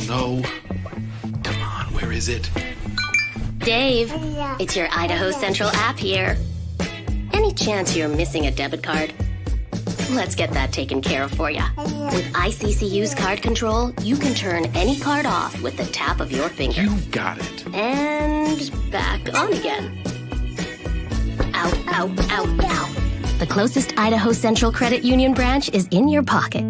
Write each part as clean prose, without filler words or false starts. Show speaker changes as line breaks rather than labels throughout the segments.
No. Come on, where is it?
Dave, it's your Idaho Central app here. Any chance you're missing a debit card? Let's get that taken care of for you. With ICCU's card control, you can turn any card off with the tap of your finger.
You got it.
And back on again. Out, out, out, out. The closest Idaho Central Credit Union branch is in your pocket.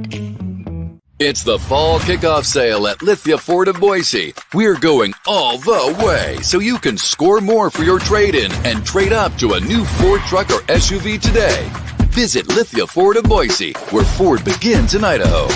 It's the fall kickoff sale at Lithia Ford of Boise. We're going all the way so you can score more for your trade-in and trade up to a new Ford truck or SUV today. Visit Lithia Ford of Boise, where Ford begins in Idaho.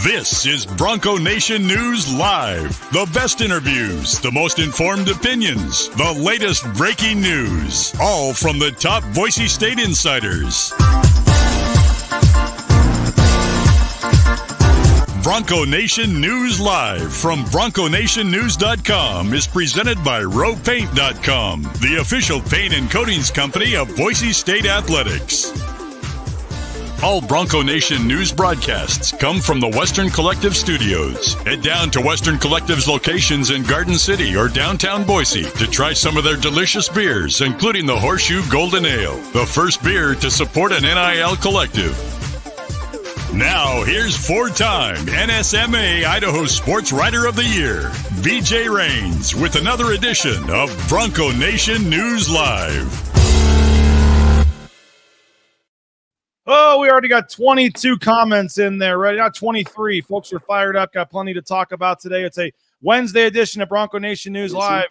This is Bronco Nation News Live. The best interviews, the most informed opinions, the latest breaking news, all from the top Boise State insiders. Bronco Nation News Live from BroncoNationNews.com is presented by RowPaint.com, the official paint and coatings company of Boise State Athletics. All Bronco Nation news broadcasts come from the Western Collective Studios. Head down to Western Collective's locations in Garden City or downtown Boise to try some of their delicious beers, including the Horseshoe Golden Ale, the first beer to support an NIL collective. Now, here's four-time NSMA Idaho Sports Writer of the Year, BJ Rains, with another edition of Bronco Nation News Live.
Oh, we already got 22 comments in there, right? Not 23. Folks are fired up. Got plenty to talk about today. It's a Wednesday edition of Bronco Nation News Live.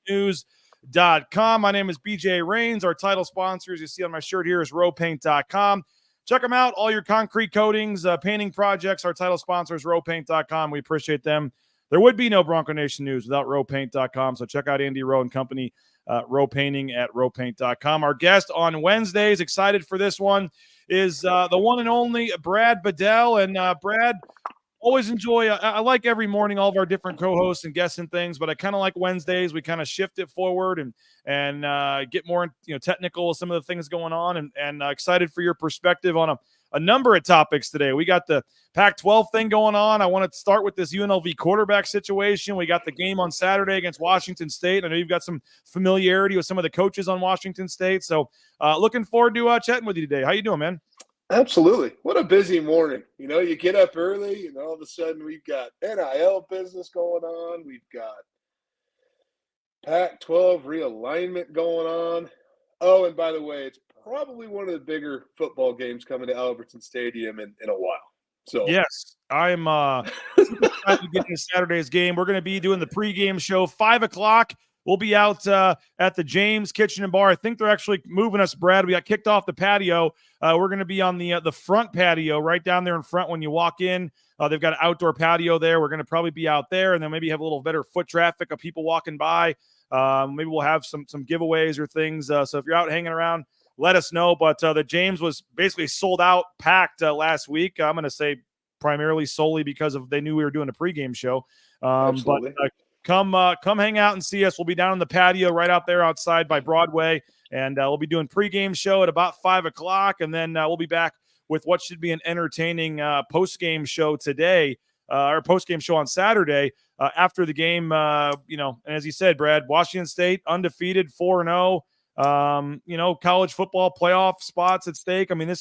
News.com. My name is BJ Rains. Our title sponsors you see on my shirt here is rowpaint.com. Check them out. All your concrete coatings, painting projects. Our title sponsors, rowpaint.com. We appreciate them. There would be no Bronco Nation News without rowpaint.com. So check out Andy Rowe and company. Row Painting at rowpaint.com. Our guest on Wednesdays, excited for this one, is the one and only Brad Bedell. And Brad, always enjoy, I like every morning all of our different co-hosts and guests and things, but I kind of like Wednesdays. We kind of shift it forward and get more technical with some of the things going on, and excited for your perspective on a number of topics today. We got the Pac-12 thing going on. I want to start with this UNLV quarterback situation. We got the game on Saturday against Washington State. I know you've got some familiarity with some of the coaches on Washington State. So looking forward to chatting with you today. How you doing, man?
Absolutely. What a busy morning. You get up early and all of a sudden we've got NIL business going on. We've got Pac-12 realignment going on. Oh, and by the way, it's probably one of the bigger football games coming to Albertson Stadium in a while. So
yes, I'm super excited to get into Saturday's game. We're going to be doing the pregame show 5 o'clock. We'll be out at the James Kitchen and Bar. I think they're actually moving us, Brad. We got kicked off the patio. We're going to be on the front patio right down there in front when you walk in. They've got an outdoor patio there. We're going to probably be out there, and then maybe have a little better foot traffic of people walking by. Maybe we'll have some giveaways or things. So if you're out hanging around, let us know. But the James was basically sold out, packed last week. I'm going to say primarily solely because they knew we were doing a pregame show. But come hang out and see us. We'll be down on the patio right out there outside by Broadway, and we'll be doing pregame show at about 5 o'clock, and then we'll be back with what should be an entertaining postgame show today, or postgame show on Saturday after the game. And as you said, Brad, Washington State undefeated 4-0. college football playoff spots at stake. I mean,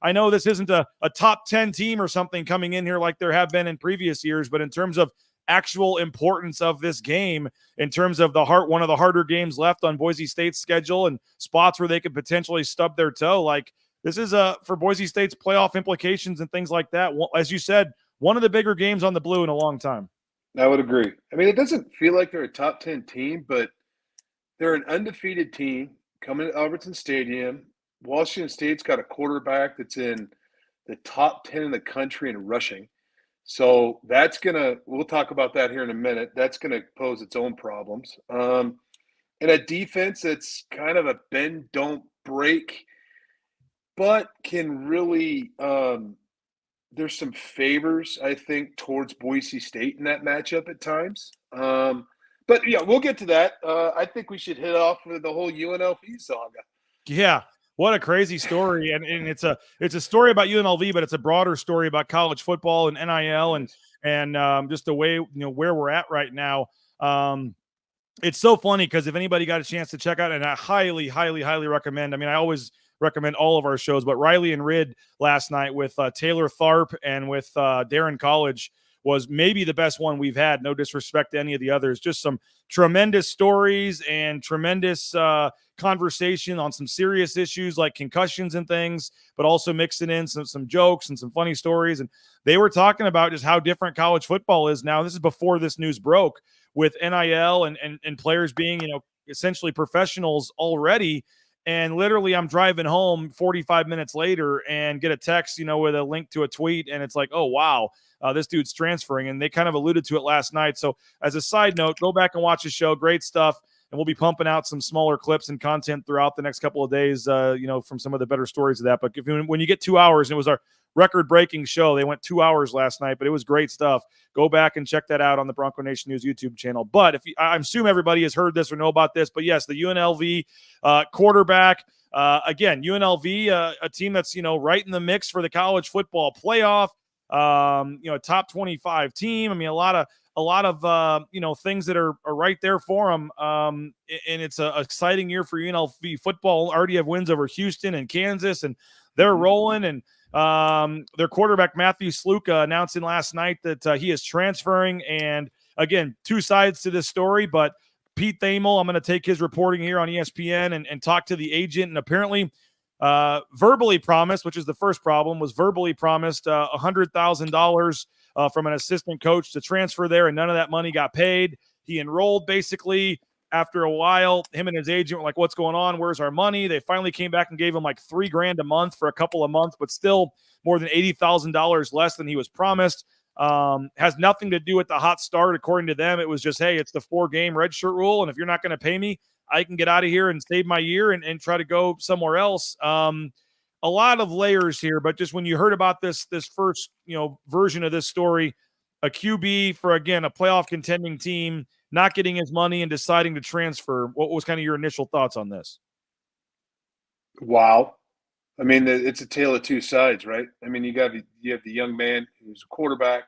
I know this isn't a top 10 team or something coming in here like there have been in previous years, but in terms of actual importance of this game, in terms of one of the harder games left on Boise State's schedule and spots where they could potentially stub their toe, like this is for Boise State's playoff implications and things like that. As you said, one of the bigger games on the blue in a long time.
I would agree. I mean, it doesn't feel like they're a top 10 team, but they're an undefeated team coming to Albertson Stadium. Washington State's got a quarterback that's in the top 10 in the country in rushing. So we'll talk about that here in a minute. That's going to pose its own problems. And a defense that's kind of a bend, don't break, but can really there's some favors, I think, towards Boise State in that matchup at times. But yeah, we'll get to that. I think we should hit off with the whole UNLV saga.
Yeah. What a crazy story. And it's a story about UNLV, but it's a broader story about college football and NIL and just the way, where we're at right now. It's so funny because if anybody got a chance to check out, and I highly, highly, highly recommend, I mean, I always recommend all of our shows, but Riley and Rid last night with Taylor Tharp and with Darren College was maybe the best one we've had. No disrespect to any of the others. Just some tremendous stories and tremendous conversation on some serious issues like concussions and things, but also mixing in some jokes and some funny stories. And they were talking about just how different college football is now. This is before this news broke, with NIL and players being, essentially professionals already. And literally I'm driving home 45 minutes later and get a text, with a link to a tweet. And it's like, oh, wow, this dude's transferring. And they kind of alluded to it last night. So as a side note, go back and watch the show. Great stuff. And we'll be pumping out some smaller clips and content throughout the next couple of days, from some of the better stories of that. But when you get 2 hours, and it was our record-breaking show. They went 2 hours last night, but it was great stuff. Go back and check that out on the Bronco Nation News YouTube channel. But I assume everybody has heard this or know about this, but yes, the UNLV quarterback, again, UNLV, a team that's, right in the mix for the college football playoff, a top 25 team. I mean, a lot of things that are right there for them. And it's an exciting year for UNLV football. Already have wins over Houston and Kansas, and they're rolling. And their quarterback, Matthew Sluka, announcing last night that he is transferring. And again, two sides to this story, but Pete Thamel, I'm going to take his reporting here on ESPN and talk to the agent. And apparently verbally promised, which is the first problem, was verbally promised $100,000 from an assistant coach to transfer there, and none of that money got paid. He enrolled basically. After a while, him and his agent were like, what's going on? Where's our money? They finally came back and gave him like $3,000 a month for a couple of months, but still more than $80,000 less than he was promised. Has nothing to do with the hot start. According to them, it was just, hey, it's the 4-game redshirt rule. And if you're not going to pay me, I can get out of here and save my year and try to go somewhere else. A lot of layers here, but just when you heard about this first, version of this story, a QB for, again, a playoff contending team, not getting his money and deciding to transfer. What was kind of your initial thoughts on this?
Wow. I mean, it's a tale of two sides, right? I mean, you have the young man who's a quarterback,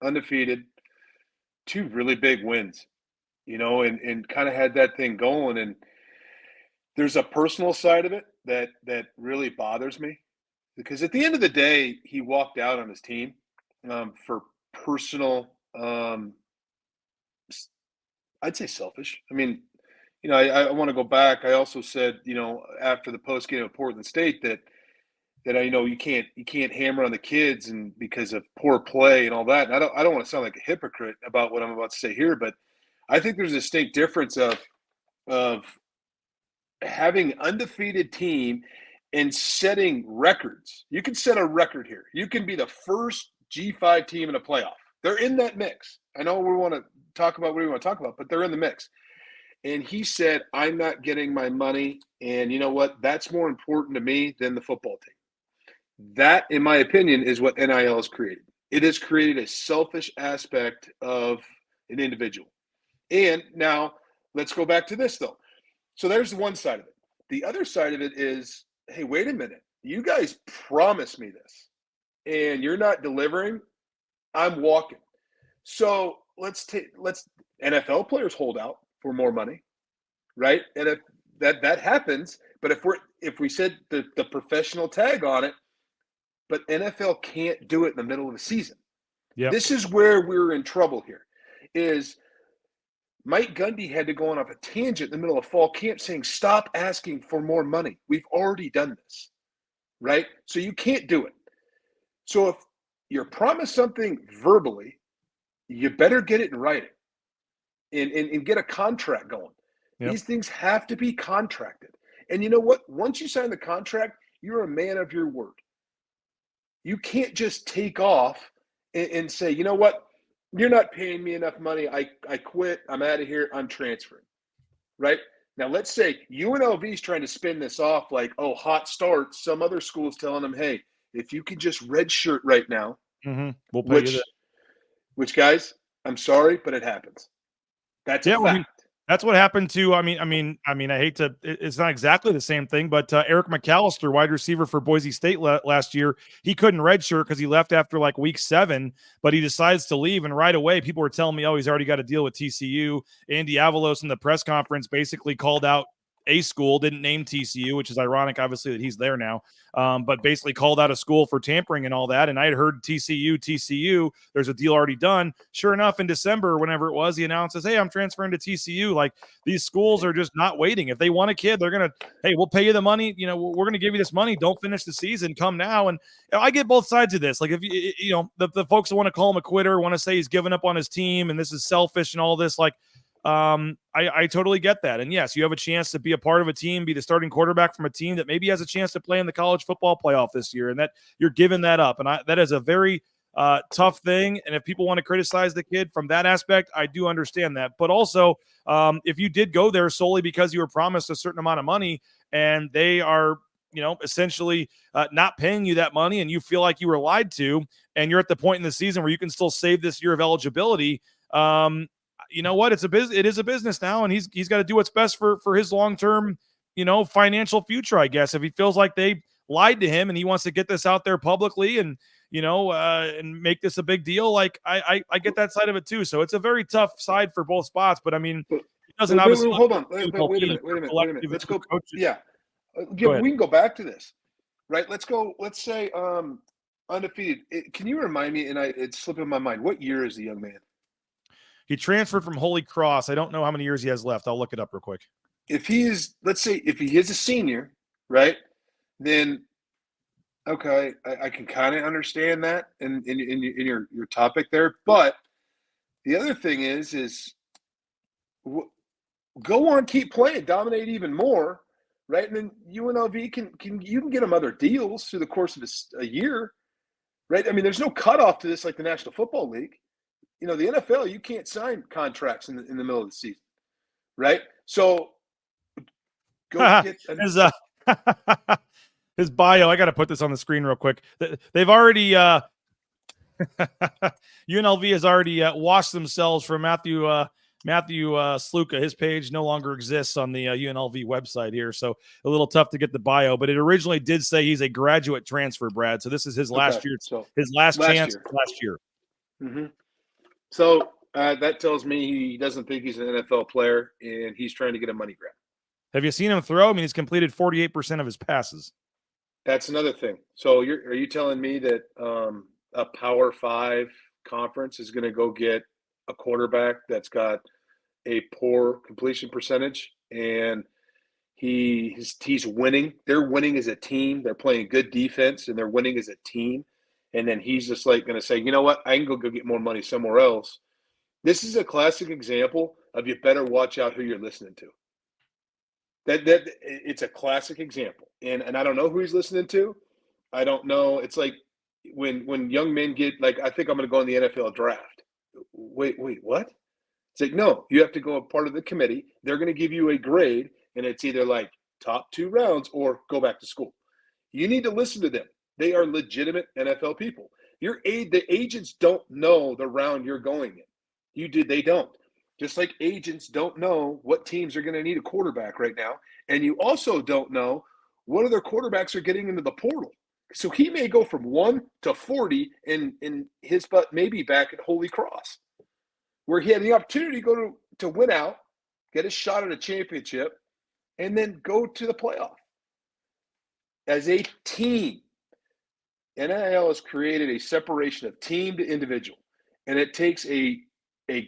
undefeated, two really big wins, and kind of had that thing going. And there's a personal side of it that really bothers me, because at the end of the day, he walked out on his team for personal I'd say selfish. I mean, I want to go back. I also said, after the post game of Portland State that I know you can't hammer on the kids and because of poor play and all that. And I don't want to sound like a hypocrite about what I'm about to say here, but I think there's a distinct difference of having an undefeated team and setting records. You can set a record here. You can be the first G5 team in a playoff. They're in that mix. I know we want to talk about what we want to talk about, but they're in the mix. And he said, I'm not getting my money. And you know what? That's more important to me than the football team. That, in my opinion, is what NIL has created. It has created a selfish aspect of an individual. And now let's go back to this, though. So there's one side of it. The other side of it is, hey, wait a minute. You guys promised me this, and you're not delivering. I'm walking. So let's NFL players hold out for more money, right? And if that happens. But if we said the professional tag on it, but NFL can't do it in the middle of the season.
Yep.
This is where we're in trouble here. Is Mike Gundy had to go on a tangent in the middle of fall camp saying, stop asking for more money. We've already done this, right? So you can't do it. So if you're promised something verbally, you better get it in writing and get a contract going.
Yep.
These things have to be contracted. And you know what? Once you sign the contract, you're a man of your word. You can't just take off and say, you know what? You're not paying me enough money. I quit. I'm out of here. I'm transferring. Right? Now, let's say UNLV is trying to spin this off like, oh, hot start. Some other school's telling them, hey, if you could just redshirt right now,
we'll pay you that.
Which, guys, I'm sorry, but it happens. That's a fact.
That's what happened to, I hate to, it's not exactly the same thing, but Eric McAllister, wide receiver for Boise State last year, he couldn't redshirt because he left after like week 7, but he decides to leave. And right away, people were telling me, oh, he's already got a deal with TCU. Andy Avalos in the press conference basically called out a school, didn't name TCU, which is ironic, obviously, that he's there now, but basically called out a school for tampering and all that. And I had heard TCU, there's a deal already done. Sure enough, in December, whenever it was, he announces, hey, I'm transferring to TCU. Like, these schools are just not waiting. If they want a kid, they're going to, hey, we'll pay you the money. You know, we're going to give you this money. Don't finish the season. Come now. And I get both sides of this. Like, if you know, the folks that want to call him a quitter, want to say he's given up on his team and this is selfish and all this, like, I totally get that. And yes, you have a chance to be a part of a team, be the starting quarterback from a team that maybe has a chance to play in the college football playoff this year, and that you're giving that up. And that is a very tough thing. And if people want to criticize the kid from that aspect, I do understand that. But also, if you did go there solely because you were promised a certain amount of money and they are, you know, essentially not paying you that money and you feel like you were lied to, and you're at the point in the season where you can still save this year of eligibility, you know what? It is a business now, and he's got to do what's best for his long-term, you know, financial future, I guess. If he feels like they lied to him and he wants to get this out there publicly and, you know, and make this a big deal, like I get that side of it too. So it's a very tough side for both spots, but I mean, it doesn't obviously.
Hold on. Wait a minute. Let's go. Yeah. We can go back to this, right? Let's go. Let's say undefeated. Can you remind me, and it's slipping my mind, what year is the young man?
He transferred from Holy Cross. I don't know how many years he has left. I'll look it up real quick.
If he is, let's say, if he is a senior, right, then, okay, I can kind of understand that in your topic there. But the other thing is go on, keep playing, dominate even more, right? And then UNLV can get him other deals through the course of a year, right? I mean, there's no cutoff to this like the National Football League. You know, the NFL, you can't sign contracts in the middle of the season, right? So go get
his bio. I got to put this on the screen real quick. They've already UNLV has already washed themselves from Matthew Sluka. His page no longer exists on the UNLV website here, so a little tough to get the bio. But it originally did say he's a graduate transfer, Brad. So this is his last year. So his last chance last year.
Mm-hmm. So that tells me he doesn't think he's an NFL player, and he's trying to get a money grab.
Have you seen him throw? I mean, he's completed 48% of his passes.
That's another thing. So are you telling me that a Power 5 conference is going to go get a quarterback that's got a poor completion percentage, and he's winning? They're winning as a team. They're playing good defense, and they're winning as a team. And then he's just like going to say, you know what, I can go get more money somewhere else. This is a classic example of you better watch out who you're listening to. That it's a classic example. And I don't know who he's listening to. I don't know. It's like when young men get like, I think I'm going to go in the NFL draft. Wait, what? It's like, no, you have to go a part of the committee. They're going to give you a grade, and it's either like top 2 rounds or go back to school. You need to listen to them. They are legitimate NFL people. The agents don't know the round you're going in. They don't. Just like agents don't know what teams are going to need a quarterback right now. And you also don't know what other quarterbacks are getting into the portal. So he may go from 1 to 40 in his butt maybe back at Holy Cross, where he had the opportunity to go to win out, get a shot at a championship, and then go to the playoff as a team. NIL has created a separation of team to individual, and it takes a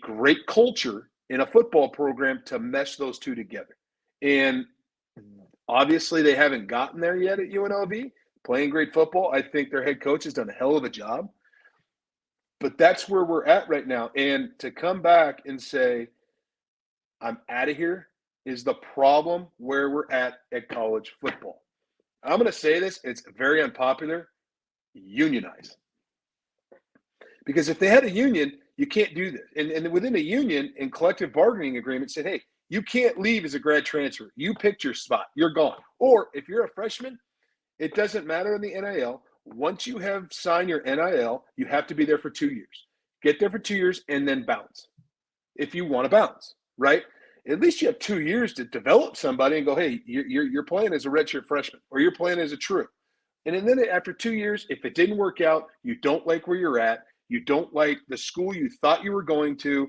great culture in a football program to mesh those two together. And obviously they haven't gotten there yet at UNLV, playing great football. I think their head coach has done a hell of a job. But that's where we're at right now. And to come back and say, I'm out of here, is the problem where we're at college football. I'm going to say this, it's very unpopular. Unionize. Because if they had a union, you can't do this. And within a union and collective bargaining agreement said, hey, you can't leave as a grad transfer. You picked your spot. You're gone. Or if you're a freshman, it doesn't matter in the NIL. Once you have signed your NIL, you have to be there for 2 years. Get there for 2 years and then bounce. If you want to bounce, right? At least you have 2 years to develop somebody and go, hey, you're playing as a redshirt freshman, or you're playing as a true. And then after 2 years, if it didn't work out, you don't like where you're at, you don't like the school you thought you were going to,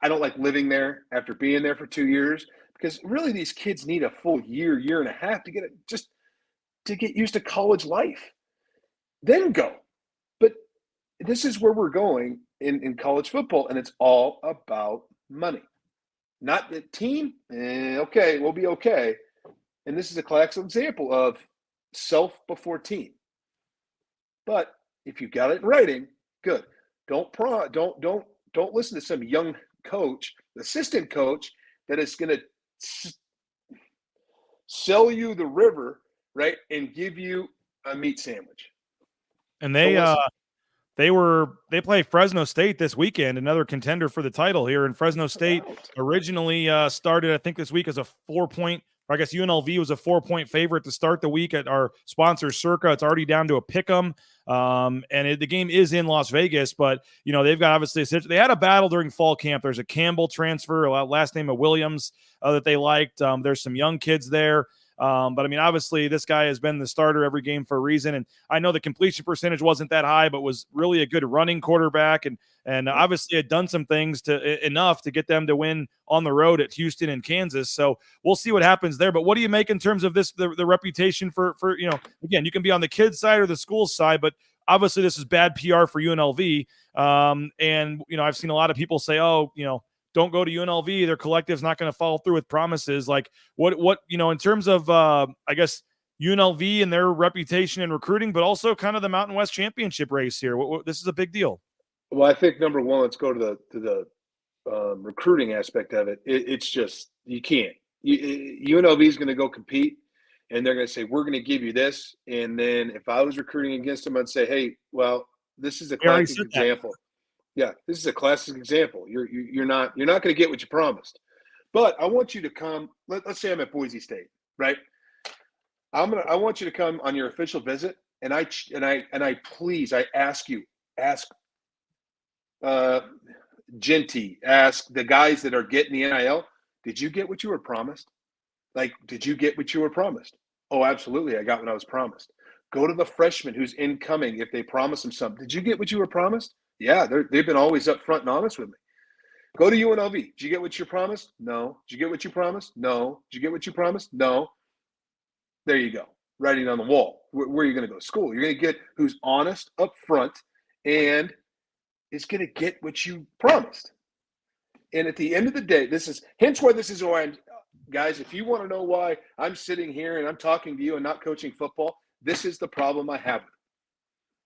I don't like living there after being there for 2 years, because really these kids need a full year and a half to get used to college life. Then go. But this is where we're going in college football, and it's all about money. Not the team, okay, we'll be okay. And this is a classic example of self before team. But if you got it in writing, good. Don't listen to some young coach, assistant coach, that is going to sell you the river, right, and give you a meat sandwich.
And they play Fresno State this weekend, another contender for the title here. And Fresno State originally started, I think, this week as a 4-point. I guess UNLV was a 4-point favorite to start the week at our sponsor Circa. It's already down to a pick 'em. The game is in Las Vegas, but they've got obviously they had a battle during fall camp. There's a Campbell transfer, last name of Williams, that they liked. There's some young kids there. But I mean, obviously this guy has been the starter every game for a reason. And I know the completion percentage wasn't that high, but was really a good running quarterback. And obviously had done some things enough to get them to win on the road at Houston and Kansas. So we'll see what happens there. But what do you make in terms of the reputation for, again, you can be on the kids side or the school side, but obviously this is bad PR for UNLV. I've seen a lot of people say, don't go to UNLV. Their collective's not going to follow through with promises. Like what in terms of, I guess, UNLV and their reputation and recruiting, but also kind of the Mountain West Championship race here. This is a big deal.
Well, I think number one, let's go to the recruiting aspect of it. It's just, you can't. UNLV is going to go compete, and they're going to say, we're going to give you this. And then if I was recruiting against them, I'd say, hey, well, this is a classic example. Yeah, this is a classic example. You're not going to get what you promised. But I want you to come. Let's say I'm at Boise State, right? I want you to come on your official visit, and I ask Genty, ask the guys that are getting the NIL, did you get what you were promised? Like, did you get what you were promised? Oh, absolutely, I got what I was promised. Go to the freshman who's incoming if they promise them something. Did you get what you were promised? Yeah, they've been always upfront and honest with me. Go to UNLV. Did you get what you promised? No. Did you get what you promised? No. Did you get what you promised? No. There you go. Writing on the wall. Where are you going to go to school? You're going to get who's honest upfront and is going to get what you promised. And at the end of the day, this is why I'm, guys, if you want to know why I'm sitting here and I'm talking to you and not coaching football, this is the problem I have.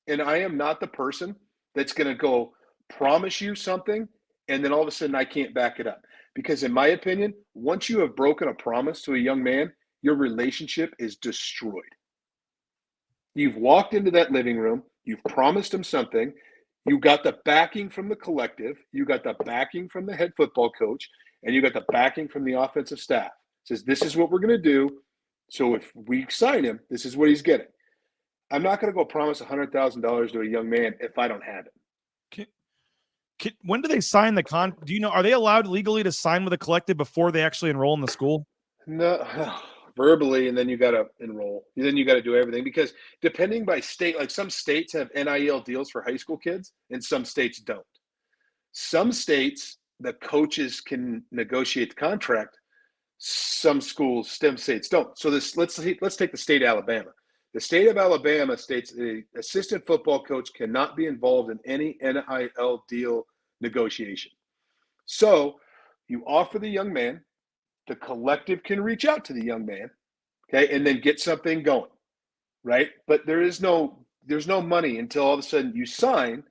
And I am not the person that's going to go promise you something and then all of a sudden I can't back it up. Because in my opinion, once you have broken a promise to a young man, your relationship is destroyed. You've walked into that living room, you've promised him something, you got the backing from the collective, you got the backing from the head football coach, and you got the backing from the offensive staff. It says, this is what we're going to do. So if we sign him, this is what he's getting. I'm not going to go promise $100,000 to a young man if I don't have it.
When do they sign the do you know, are they allowed legally to sign with a collective before they actually enroll in the school?
No, verbally, and then you got to enroll. Then you got to do everything, because depending by state, like some states have NIL deals for high school kids and some states don't. Some states, the coaches can negotiate the contract. Some schools, STEM states don't. So let's take the state of Alabama. The state of Alabama states the assistant football coach cannot be involved in any NIL deal negotiation. So you offer the young man, the collective can reach out to the young man, okay, and then get something going, right? But there's no money until all of a sudden you sign.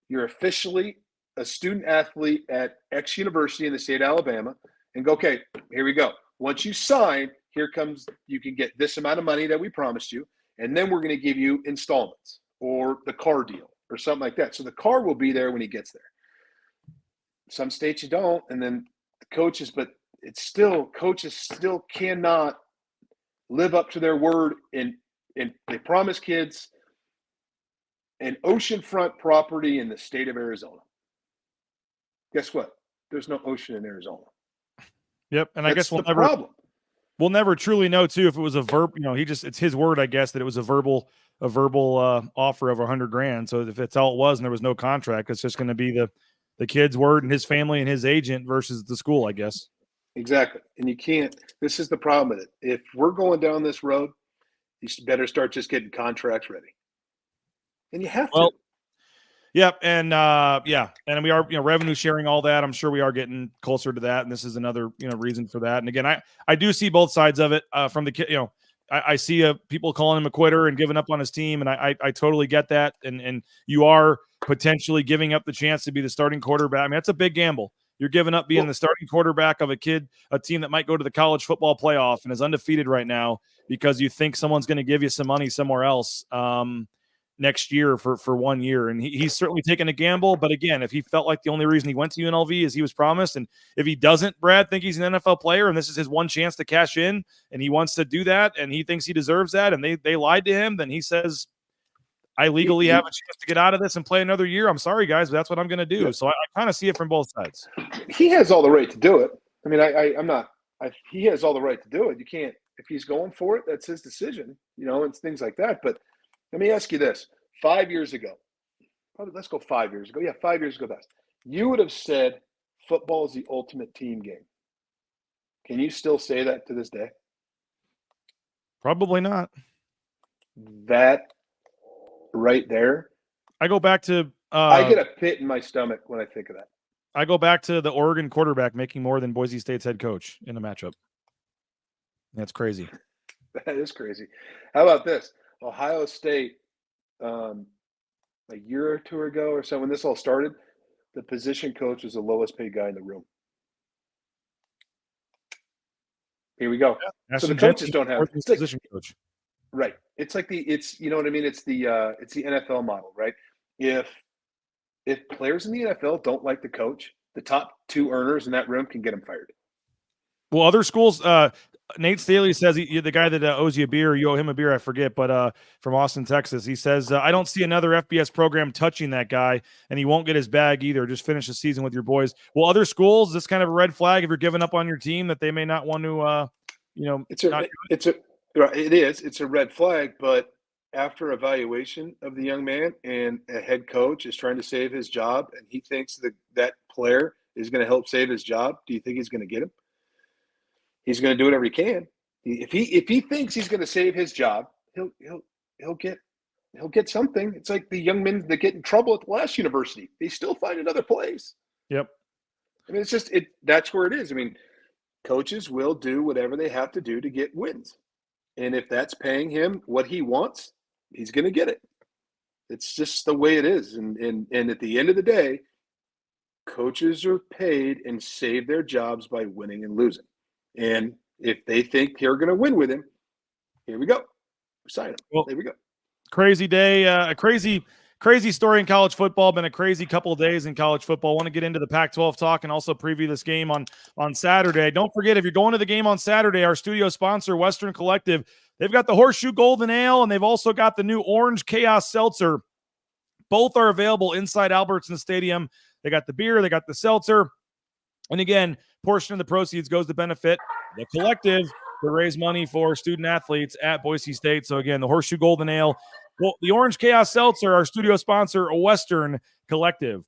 You're officially a student athlete at X university in the state of Alabama, and go, okay, here we go. Once you sign, here comes, you can get this amount of money that we promised you, and then we're going to give you installments or the car deal or something like that. So the car will be there when he gets there. Some states you don't, and then the coaches, but it's still, coaches still cannot live up to their word, and they promise kids an oceanfront property in the state of Arizona. Guess what? There's no ocean in Arizona.
Yep, and I guess we'll never truly know too if it was a it's his word, I guess, that it was a verbal offer of $100,000. So if that's all it was and there was no contract, it's just going to be the kid's word and his family and his agent versus the school, I guess.
Exactly. And you can't, this is the problem with it. If we're going down this road, you better start just getting contracts ready. And you have to.
Yep. And and we are, revenue sharing, all that. I'm sure we are getting closer to that. And this is another, reason for that. And again, I do see both sides of it from the kid. I see people calling him a quitter and giving up on his team. And I totally get that. And you are potentially giving up the chance to be the starting quarterback. I mean, that's a big gamble. You're giving up being the starting quarterback of a team that might go to the college football playoff and is undefeated right now because you think someone's going to give you some money somewhere else next year for 1 year. And he's certainly taken a gamble. But again, if he felt like the only reason he went to UNLV is he was promised, and if he doesn't, Brad, think he's an NFL player and this is his one chance to cash in and he wants to do that and he thinks he deserves that and they lied to him, then he says, I legally have a chance to get out of this and play another year. I'm sorry, guys, but that's what I'm going to do. So I kind of see it from both sides.
He has all the right to do it. I mean, he has all the right to do it. You can't, if he's going for it, that's his decision, and things like that. But let me ask you this. 5 years ago, probably let's go 5 years ago. Yeah, 5 years ago, you would have said football is the ultimate team game. Can you still say that to this day?
Probably not.
That right there.
I go back to
I get a pit in my stomach when I think of that.
I go back to the Oregon quarterback making more than Boise State's head coach in a matchup. That's crazy.
That is crazy. How about this? Ohio State, a year or two ago or so, when this all started, the position coach was the lowest paid guy in the room. Here we go.
Yeah,
so the coaches don't have
position coach.
Right. It's like you know what I mean? It's the NFL model, right? If players in the NFL don't like the coach, the top two earners in that room can get them fired.
Well, other schools, Nate Staley says the guy that owes you a beer, you owe him a beer, I forget, but from Austin, Texas, he says, I don't see another FBS program touching that guy, and he won't get his bag either. Just finish the season with your boys. Well, other schools, this kind of a red flag if you're giving up on your team that they may not want to,
It's a red flag, but after evaluation of the young man and a head coach is trying to save his job and he thinks that player is going to help save his job, do you think he's going to get him? He's going to do whatever he can. If he thinks he's going to save his job, he'll get something. It's like the young men that get in trouble at the last university. They still find another place.
Yep.
I mean, that's where it is. I mean, coaches will do whatever they have to do to get wins. And if that's paying him what he wants, he's going to get it. It's just the way it is. And at the end of the day, coaches are paid and save their jobs by winning and losing. And if they think they're going to win with him, here we go. Sign him. Well, there we go.
Crazy day. A crazy story in college football. Been a crazy couple of days in college football. Want to get into the Pac-12 talk and also preview this game on Saturday. Don't forget, if you're going to the game on Saturday, our studio sponsor, Western Collective, they've got the Horseshoe Golden Ale, and they've also got the new Orange Chaos Seltzer. Both are available inside Albertson Stadium. They got the beer, they got the seltzer. And again, portion of the proceeds goes to benefit the collective to raise money for student athletes at Boise State. So again, the Horseshoe Golden Ale, well, the Orange Chaos Seltzer, our studio sponsor, Western Collective.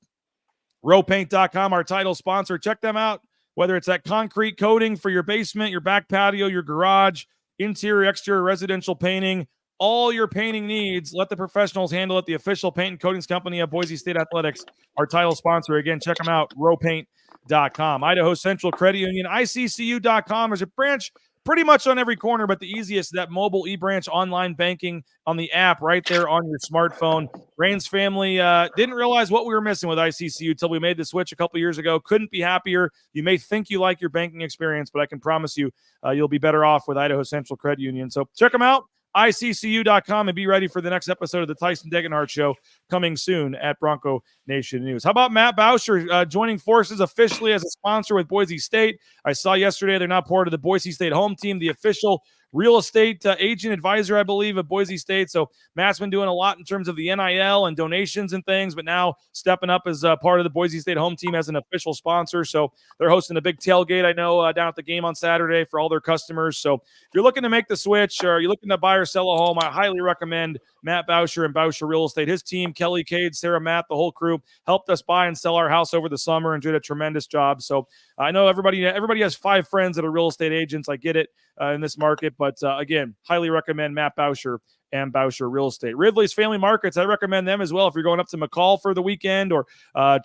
Rowpaint.com, our title sponsor. Check them out. whether it's that concrete coating for your basement, your back patio, your garage, interior, exterior, residential painting, all your painting needs, let the professionals handle it. The official paint and coatings company of Boise State Athletics, our title sponsor. Again, check them out, rowpaint.com. Idaho Central Credit Union, ICCU.com. There's a branch pretty much on every corner, but the easiest, that mobile eBranch online banking on the app right there on your smartphone. Rain's family didn't realize what we were missing with ICCU until we made the switch a couple years ago. Couldn't be happier. You may think you like your banking experience, but I can promise you you'll be better off with Idaho Central Credit Union. So check them out, ICCU.com, and be ready for the next episode of the Tyson Degenhardt Show coming soon at Bronco Nation News. How about Matt Bauscher joining forces officially as a sponsor with Boise State? I saw yesterday they're now part of the Boise State home team, the official real estate agent advisor, I believe, at Boise State. So Matt's been doing a lot in terms of the NIL and donations and things, but now stepping up as part of the Boise State home team as an official sponsor. So they're hosting a big tailgate, I know, down at the game on Saturday for all their customers. So if you're looking to make the switch or you're looking to buy or sell a home, I highly recommend Matt Bauscher and Bauscher Real Estate. His team, Kelly Cade, Sarah Matt, the whole crew, helped us buy and sell our house over the summer and did a tremendous job. So I know everybody has 5 friends that are real estate agents. I get it in this market, but again, highly recommend Matt Bauscher and Bauscher Real Estate. Ridley's Family Markets, I recommend them as well if you're going up to McCall for the weekend or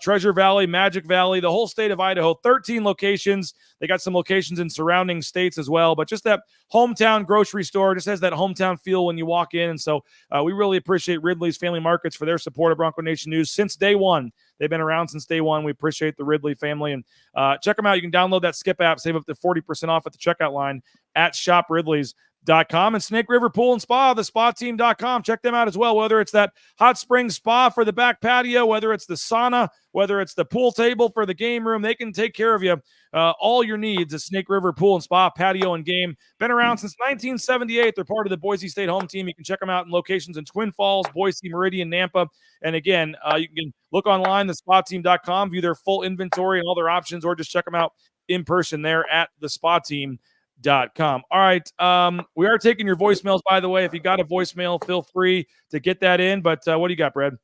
Treasure Valley, Magic Valley, the whole state of Idaho, 13 locations. They got some locations in surrounding states as well, but just that hometown grocery store just has that hometown feel when you walk in. And so we really appreciate Ridley's Family Markets for their support of Bronco Nation News since day one. They've been around since day one. We appreciate the Ridley family. And check them out. You can download that Skip app, save up to 40% off at the checkout line at shopridleys.com. And Snake River Pool and Spa, the spateam.com. Check them out as well, whether it's that hot spring spa for the back patio, whether it's the sauna, whether it's the pool table for the game room. They can take care of you. All your needs at Snake River Pool and Spa, patio and game. Been around since 1978. They're part of the Boise State home team. You can check them out in locations in Twin Falls, Boise, Meridian, Nampa. And again, you can look online, thespateam.com, view their full inventory and all their options, or just check them out in person there at thespateam.com. All right. We are taking your voicemails, by the way. If you got a voicemail, feel free to get that in. But what do you got, Brad?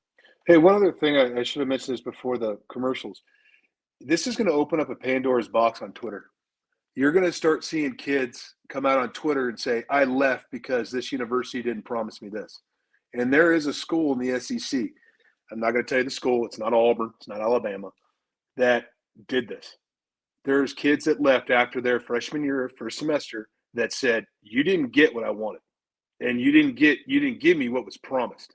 Hey, one other thing, I should have mentioned this before the commercials. This is going to open up a Pandora's box on Twitter. You're going to start seeing kids come out on Twitter and say, I left because this university didn't promise me this. And there is a school in the SEC, I'm not going to tell you the school, it's not Auburn, it's not Alabama, that did this. There's kids that left after their freshman year, first semester, that said, you didn't get what I wanted. And you didn't give me what was promised.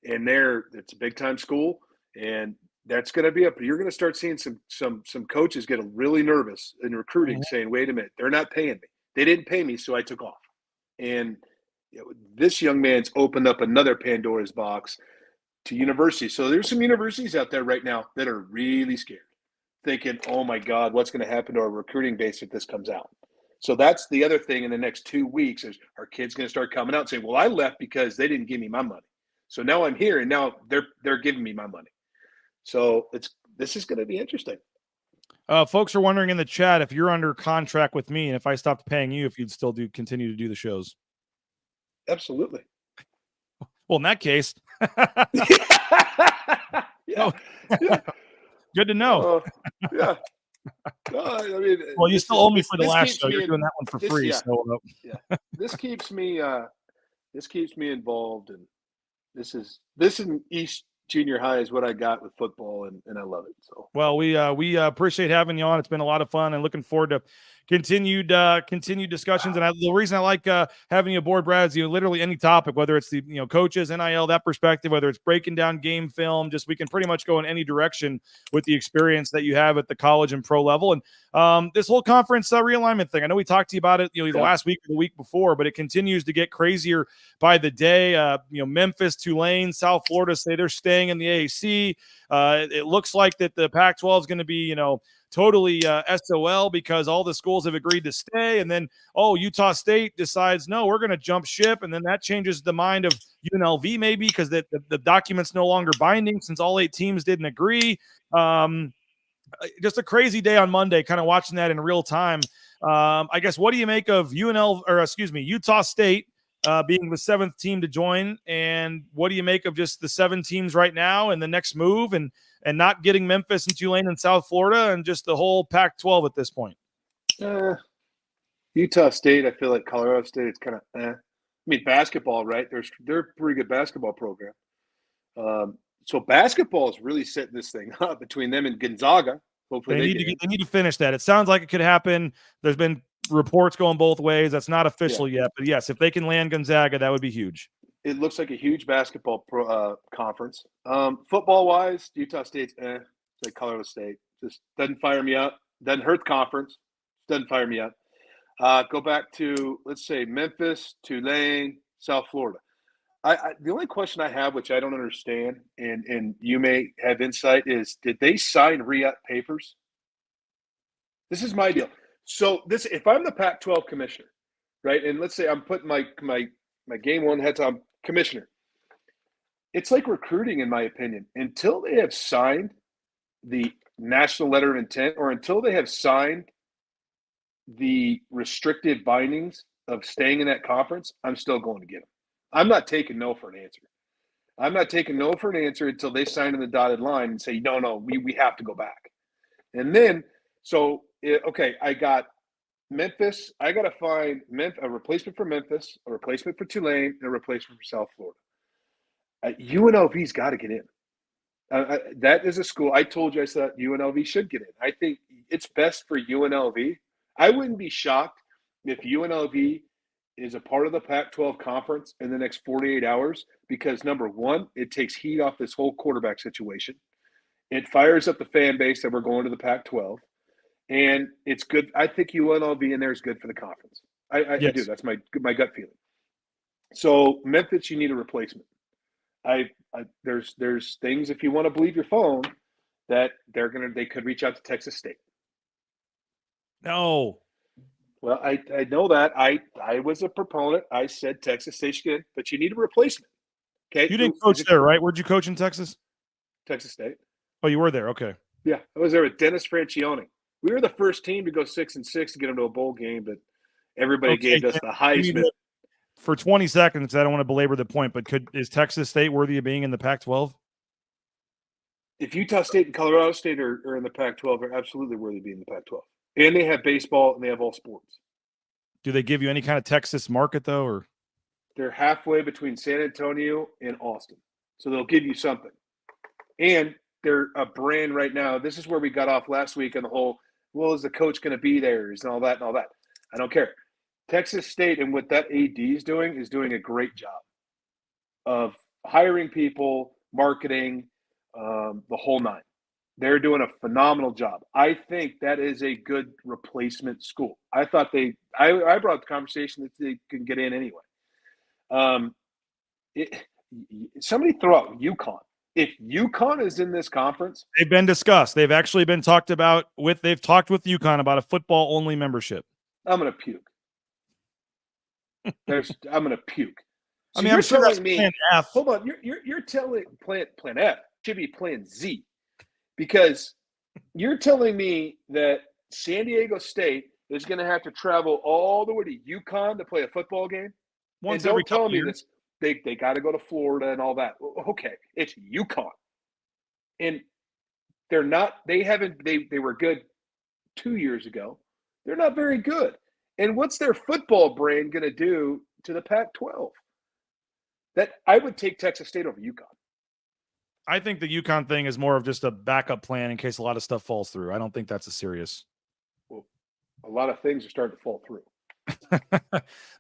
And it's a big time school, and that's going to be up. You're going to start seeing some coaches get really nervous in recruiting, saying, "Wait a minute, they're not paying me. They didn't pay me, so I took off." And this young man's opened up another Pandora's box to universities. So there's some universities out there right now that are really scared, thinking, "Oh my God, what's going to happen to our recruiting base if this comes out?" So that's the other thing. In the next 2 weeks, is our kids going to start coming out and saying, "Well, I left because they didn't give me my money. So now I'm here, and now they're giving me my money." So this is going to be interesting.
Folks are wondering in the chat if you're under contract with me, and if I stopped paying you, if you'd still continue to do the shows.
Absolutely.
Well, in that case,
yeah.
Good to know.
Yeah. No, I mean,
well, you still owe me for the last show. You're doing that one for free.
Yeah.
So,
yeah. This keeps me involved, and this in East Junior High is what I got with football, and I love it. So, well,
we appreciate having you on. It's been a lot of fun, and looking forward to continued discussions. And the reason I like having you aboard, Brad, is literally any topic, whether it's the coaches, NIL, that perspective, whether it's breaking down game film, just we can pretty much go in any direction with the experience that you have at the college and pro level. And this whole conference realignment thing, I know we talked to you about it either last week or the week before, but it continues to get crazier by the day. Memphis, Tulane, South Florida say they're staying in the AAC. It looks like that the Pac-12 is going to be totally SOL because all the schools have agreed to stay. And then, Utah State decides, no, we're going to jump ship. And then that changes the mind of UNLV maybe because the document's no longer binding since all 8 teams didn't agree. Just a crazy day on Monday, kind of watching that in real time. I guess, what do you make of Utah State being the 7th team to join. And what do you make of just the 7 teams right now and the next move and not getting Memphis and Tulane and South Florida and just the whole Pac-12 at this point?
Utah State, I feel like Colorado State, it's kind of I mean, basketball, right? They're a pretty good basketball program. So basketball is really setting this thing up between them and Gonzaga. Hopefully
they need to finish that. It sounds like it could happen. There's been reports going both ways. That's not official yet, but yes, if they can land Gonzaga, that would be huge.
It looks like a huge basketball conference. Football wise, Utah State's it's like Colorado State. Just doesn't fire me up. Doesn't hurt the conference. Doesn't fire me up. Go back to, let's say, Memphis, Tulane, South Florida. The only question I have, which I don't understand, and you may have insight, is did they sign re-up papers? This is my deal. So if I'm the Pac-12 commissioner, right, and let's say I'm putting my game one heads on commissioner, it's like recruiting, in my opinion. Until they have signed the national letter of intent, or until they have signed the restrictive bindings of staying in that conference, I'm still going to get them. I'm not taking no for an answer. I'm not taking no for an answer until they sign in the dotted line and say, no, we have to go back. And then, I got Memphis. I got to find a replacement for Memphis, a replacement for Tulane, and a replacement for South Florida. UNLV's got to get in. That is a school. I told you I said UNLV should get in. I think it's best for UNLV. I wouldn't be shocked if UNLV is a part of the Pac-12 conference in the next 48 hours because, number one, it takes heat off this whole quarterback situation. It fires up the fan base that we're going to the Pac-12. And it's good. I think UNLV in there is good for the conference. I do. That's my gut feeling. So Memphis, you need a replacement. There's things, if you want to believe your phone, that they could reach out to Texas State.
No.
Well, I know that. I was a proponent. I said Texas State should get in, but you need a replacement. Okay.
You didn't coach there, right? Where'd you coach in Texas?
Texas State.
Oh, you were there. Okay.
Yeah, I was there with Dennis Francione. We were the first team to go 6-6 to get into a bowl game, but everybody gave us the Heisman.
For 20 seconds, I don't want to belabor the point, but is Texas State worthy of being in the Pac-12?
If Utah State and Colorado State are in the Pac-12, they're absolutely worthy of being in the Pac-12. And they have baseball and they have all sports.
Do they give you any kind of Texas market, though? Or
they're halfway between San Antonio and Austin. So they'll give you something. And they're a brand right now. This is where we got off last week on the whole, well, is the coach going to be there? And all that. I don't care. Texas State and what that AD is doing a great job of hiring people, marketing, the whole nine. They're doing a phenomenal job. I think that is a good replacement school. I thought I brought the conversation that they can get in anyway. Somebody throw out UConn. If UConn is in this conference,
they've been discussed. They've actually been talked about they've talked with UConn about a football only membership.
I'm going to puke. I'm going to puke. So
I'm sure that's
me,
plan F.
Hold on. You're telling plan F should be plan Z, because you're telling me that San Diego State is going to have to travel all the way to UConn to play a football game.
Once
and
every
don't tell
couple
me
years.
this. They got to go to Florida and all that. Okay, it's UConn, and they're not. They were good 2 years ago. They're not very good. And what's their football brand going to do to the Pac-12? That I would take Texas State over UConn.
I think the UConn thing is more of just a backup plan in case a lot of stuff falls through. I don't think that's a serious.
Well, a lot of things are starting to fall through.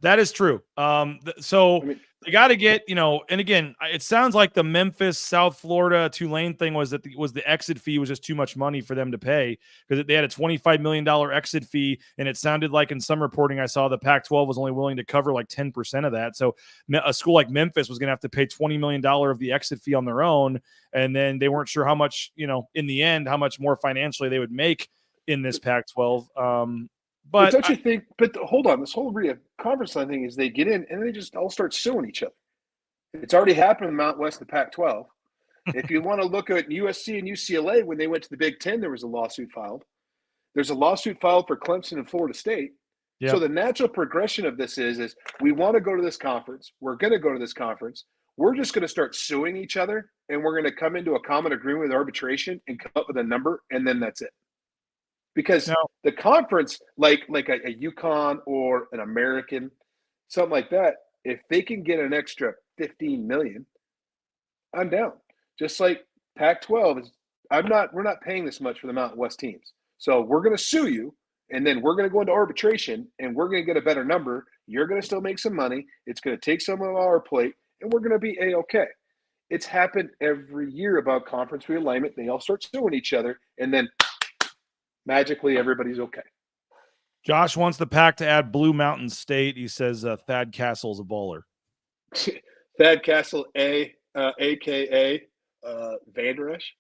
That is true. They got to get, and again, it sounds like the Memphis, South Florida, Tulane thing was the exit fee was just too much money for them to pay, because they had a $25 million exit fee. And it sounded like in some reporting I saw the Pac-12 was only willing to cover like 10% of that. So a school like Memphis was going to have to pay $20 million of the exit fee on their own. And then they weren't sure how much, in the end, how much more financially they would make in this Pac-12. But
don't you think? But hold on, this whole conference line thing is they get in and they just all start suing each other. It's already happened in Mount West, the Pac-12. If you want to look at USC and UCLA, when they went to the Big Ten, there was a lawsuit filed. There's a lawsuit filed for Clemson and Florida State.
Yep.
So the natural progression of this is we want to go to this conference. We're going to go to this conference. We're just going to start suing each other, and we're going to come into a common agreement with arbitration and come up with a number, and then that's it. Because the conference, like a UConn or an American, something like that, if they can get an extra $15 million, I'm down. Just like Pac-12 is, we're not paying this much for the Mountain West teams. So we're going to sue you, and then we're going to go into arbitration, and we're going to get a better number. You're going to still make some money. It's going to take some of our plate, and we're going to be A-okay. It's happened every year about conference realignment. They all start suing each other, and then magically everybody's okay.
Josh wants the Pac to add Blue Mountain State. He says Thad Castle's a baller.
Thad Castle, a.k.a. Vander Esch.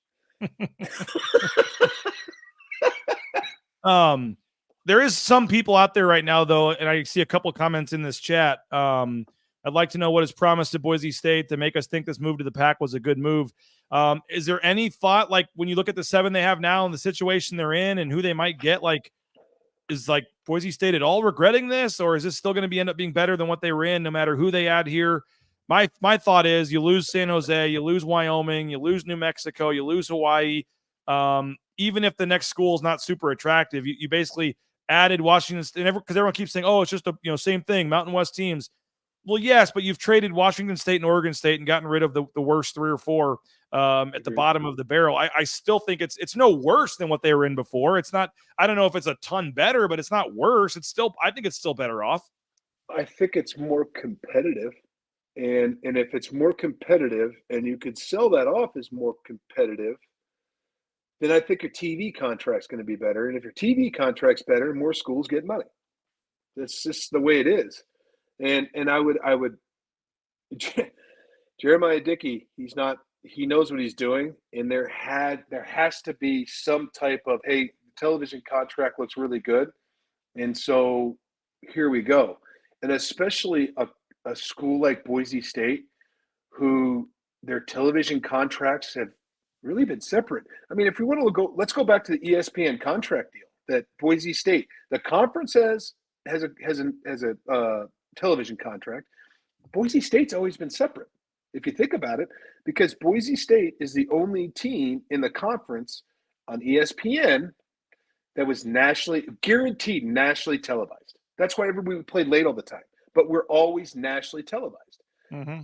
There is some people out there right now, though, and I see a couple comments in this chat. I'd like to know what is promised to Boise State to make us think this move to the Pac was a good move. Is there any thought, like when you look at the 7 they have now and the situation they're in and who they might get, like is like Boise State at all regretting this, or is this still going to end up being better than what they were in no matter who they add here? My thought is you lose San Jose, you lose Wyoming, you lose New Mexico, you lose Hawaii. Even if the next school is not super attractive, you basically added Washington State, because everyone keeps saying, oh, it's just a same thing, Mountain West teams. Well, yes, but you've traded Washington State and Oregon State and gotten rid of the worst 3 or 4 at the bottom of the barrel. I still think it's no worse than what they were in before. It's not, I don't know if it's a ton better, but it's not worse. I think it's still better off.
I think it's more competitive. And if it's more competitive and you could sell that off as more competitive, then I think your TV contract's going to be better. And if your TV contract's better, more schools get money. That's just the way it is. And I would Jeremiah Dickey, he knows what he's doing. And there has to be some type of, hey, the television contract looks really good. And so here we go. And especially a school like Boise State, who their television contracts have really been separate. I mean, if we want to go, let's go back to the ESPN contract deal that Boise State, the conference has a television contract. Boise State's always been separate, if you think about it, because Boise State is the only team in the conference on ESPN that was guaranteed nationally televised. That's why we played late all the time, but we're always nationally televised.
Mm-hmm.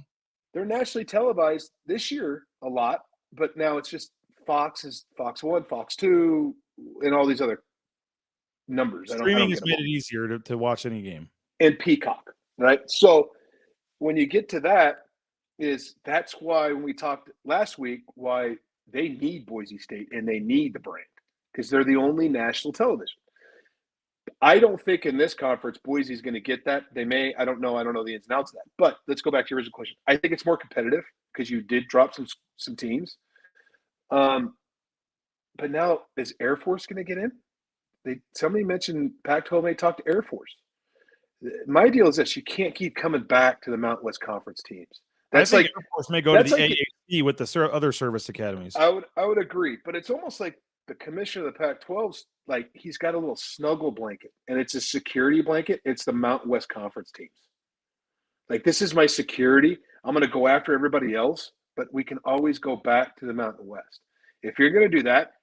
They're nationally televised this year a lot, but now it's just Fox 1, Fox 2, and all these other numbers.
Streaming has made it easier to watch any game.
And Peacock, right? So when you get to that's why when we talked last week, why they need Boise State and they need the brand, because they're the only national television. I don't think in this conference Boise's going to get that. They may. I don't know the ins and outs of that. But let's go back to your original question. I think it's more competitive because you did drop some teams. But now is Air Force going to get in? Somebody mentioned Pac-12 may talk to Air Force. My deal is this: you can't keep coming back to the Mountain West Conference teams. That's
I think Air Force may go to the AAC with the other service academies.
I would agree, but it's almost like the commissioner of the Pac-12's like he's got a little snuggle blanket, and it's a security blanket. It's the Mountain West Conference teams. Like, this is my security. I'm going to go after everybody else, but we can always go back to the Mountain West. If you're going to do that,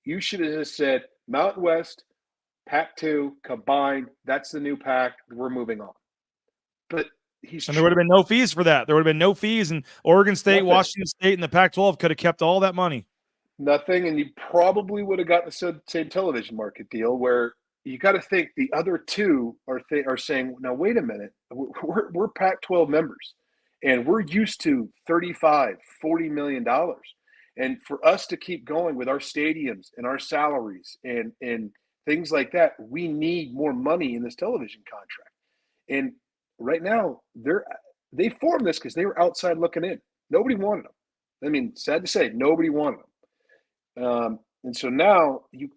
you should have just said Mountain West, Pac-2 combined. That's the new Pac. We're moving on. But
there would have been no fees for that. There would have been no fees, and Oregon State, Washington State, and the Pac-12 could have kept all that money.
Nothing, and you probably would have gotten the same television market deal where you got to think the other two are saying, now, wait a minute, we're Pac-12 members, and we're used to $35, $40 million. And for us to keep going with our stadiums and our salaries and things like that, we need more money in this television contract. And right now, they formed this because they were outside looking in. Nobody wanted them. I mean, sad to say, nobody wanted them. And so now you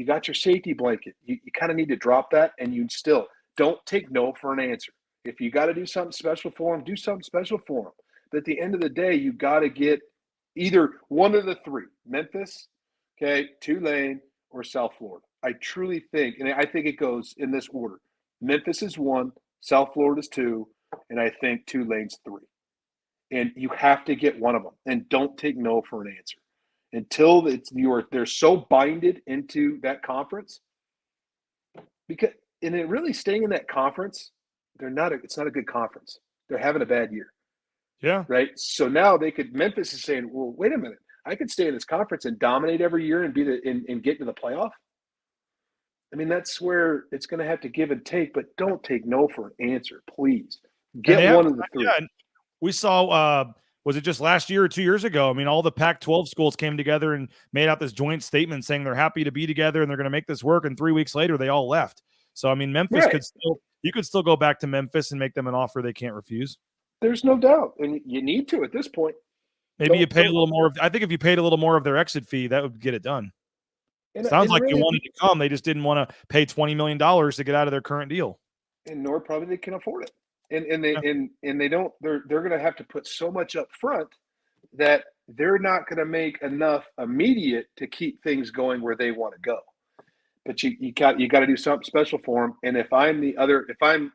got your safety blanket. You kind of need to drop that, and you still don't take no for an answer. If you got to do something special for them, do something special for them. But at the end of the day, you got to get either one of the three: Memphis, Tulane, or South Florida. I truly think, and I think it goes in this order: Memphis is 1, South Florida's 2, and I think Tulane's 3. And you have to get one of them, and don't take no for an answer until they're so binded into that conference. And it really staying in that conference, it's not a good conference. They're having a bad year.
Yeah.
Right. So now Memphis is saying, well, wait a minute, I could stay in this conference and dominate every year and get to the playoff. I mean, that's where it's going to have to give and take, but don't take no for an answer, please. Get one of the 3.
Yeah, we saw, was it just last year or 2 years ago? I mean, all the Pac-12 schools came together and made out this joint statement saying they're happy to be together and they're going to make this work. And 3 weeks later, they all left. So, I mean, Memphis you could still go back to Memphis and make them an offer they can't refuse.
There's no doubt. And you need to at this point.
Maybe you pay a little more. I think if you paid a little more of their exit fee, that would get it done. Sounds like they wanted to come. They just didn't want to pay $20 million to get out of their current deal.
And nor probably they can afford it. And they don't, they're going to have to put so much up front that they're not going to make enough immediate to keep things going where they want to go. But you got to do something special for them. And if I'm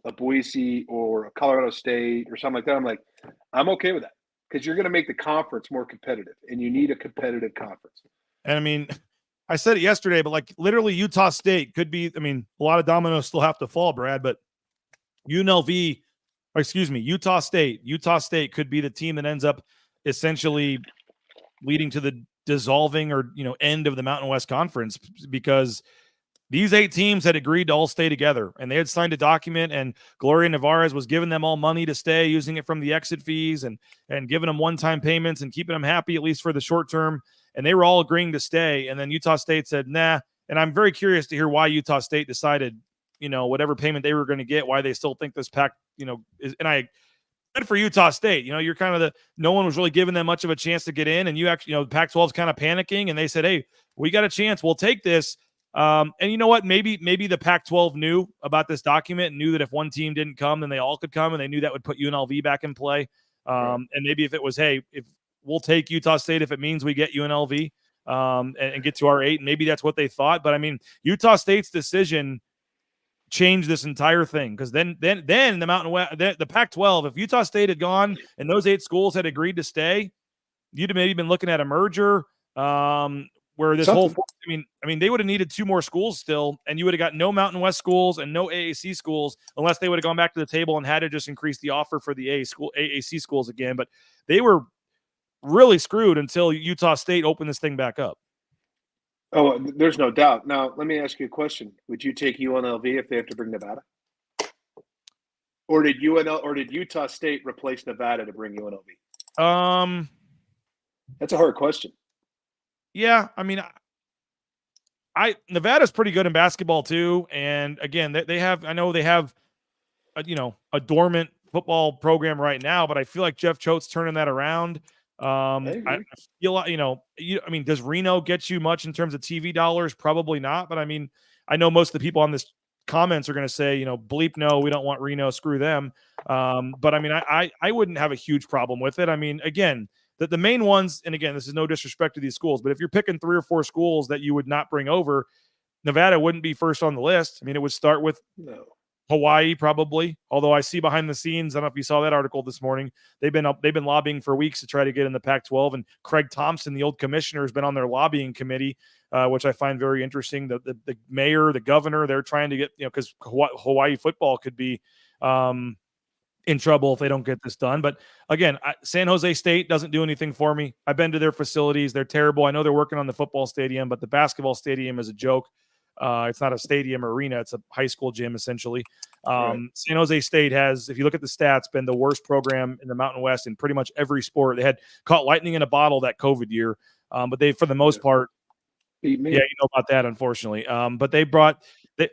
a Boise or a Colorado State or something like that, I'm okay with that, because you're going to make the conference more competitive, and you need a competitive conference.
And I mean, I said it yesterday, but literally Utah State could be, I mean, a lot of dominoes still have to fall, Brad, but Utah State could be the team that ends up essentially leading to the dissolving or, end of the Mountain West Conference, because these 8 teams had agreed to all stay together, and they had signed a document, and Gloria Nevarez was giving them all money to stay, using it from the exit fees and giving them one-time payments and keeping them happy, at least for the short term. And they were all agreeing to stay. And then Utah State said, nah. And I'm very curious to hear why Utah State decided, whatever payment they were going to get, why they still think this pack, is, and I good for Utah State. You're kind of no one was really giving them much of a chance to get in. And you actually, Pac-12 is kind of panicking, and they said, hey, we got a chance. We'll take this. And you know what? Maybe the Pac-12 knew about this document and knew that if one team didn't come, then they all could come, and they knew that would put UNLV back in play. And maybe if it was, hey, if we'll take Utah State if it means we get UNLV and get to our 8, and maybe that's what they thought. But I mean, Utah State's decision changed this entire thing, because then the Mountain West, the Pac-12, if Utah State had gone and those 8 schools had agreed to stay, you'd have maybe been looking at a merger. Where this whole, I mean, they would have needed 2 more schools still, and you would have got no Mountain West schools and no AAC schools, unless they would have gone back to the table and had to just increase the offer for the AAC schools again. But they were really screwed until Utah State opened this thing back up.
Oh, there's no doubt. Now, let me ask you a question. Would you take UNLV if they have to bring Nevada? Or did Utah State replace Nevada to bring UNLV? That's a hard question.
Yeah, I mean, Nevada's pretty good in basketball too, and again, they have a dormant football program right now, but I feel like Jeff Choate's turning that around. I feel like, I mean, does Reno get you much in terms of TV dollars? Probably not, but I mean, I know most of the people on this comments are going to say, bleep no, we don't want Reno, screw them. But I mean, I wouldn't have a huge problem with it. I mean, again, the main ones, and again, this is no disrespect to these schools, but if you're picking 3 or 4 schools that you would not bring over, Nevada wouldn't be first on the list. I mean, it would start with Hawaii probably, although I see behind the scenes, I don't know if you saw that article this morning, they've been lobbying for weeks to try to get in the Pac-12, and Craig Thompson, the old commissioner, has been on their lobbying committee, which I find very interesting. The mayor, the governor, they're trying to get, because Hawaii football could be in trouble if they don't get this done. But again, San Jose State doesn't do anything for me. I've been to their facilities. They're terrible. I know they're working on the football stadium, but the basketball stadium is a joke. It's not a stadium or arena. It's a high school gym, essentially. Right. San Jose State has, if you look at the stats, been the worst program in the Mountain West in pretty much every sport. They had caught lightning in a bottle that COVID year, but they, for the most part,
beat me.
Yeah, you know about that, unfortunately. But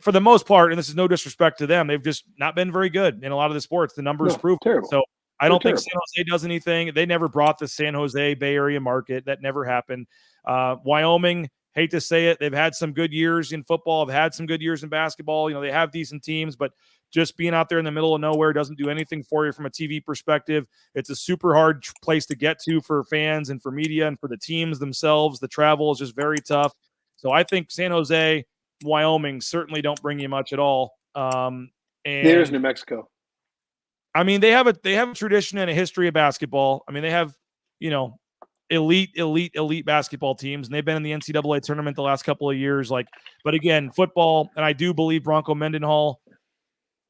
for the most part, and this is no disrespect to them, they've just not been very good in a lot of the sports. The numbers prove
terrible.
So I don't think San Jose does anything. They never brought the San Jose Bay Area market. That never happened. Wyoming, hate to say it, they've had some good years in football, have had some good years in basketball. They have decent teams, but just being out there in the middle of nowhere doesn't do anything for you from a TV perspective. It's a super hard place to get to for fans and for media and for the teams themselves. The travel is just very tough. So I think San Jose, Wyoming certainly don't bring you much at all. And
There's New Mexico.
I mean, they have a tradition and a history of basketball. I mean, they have, elite basketball teams, and they've been in the NCAA tournament the last couple of years. But again, football, and I do believe Bronco Mendenhall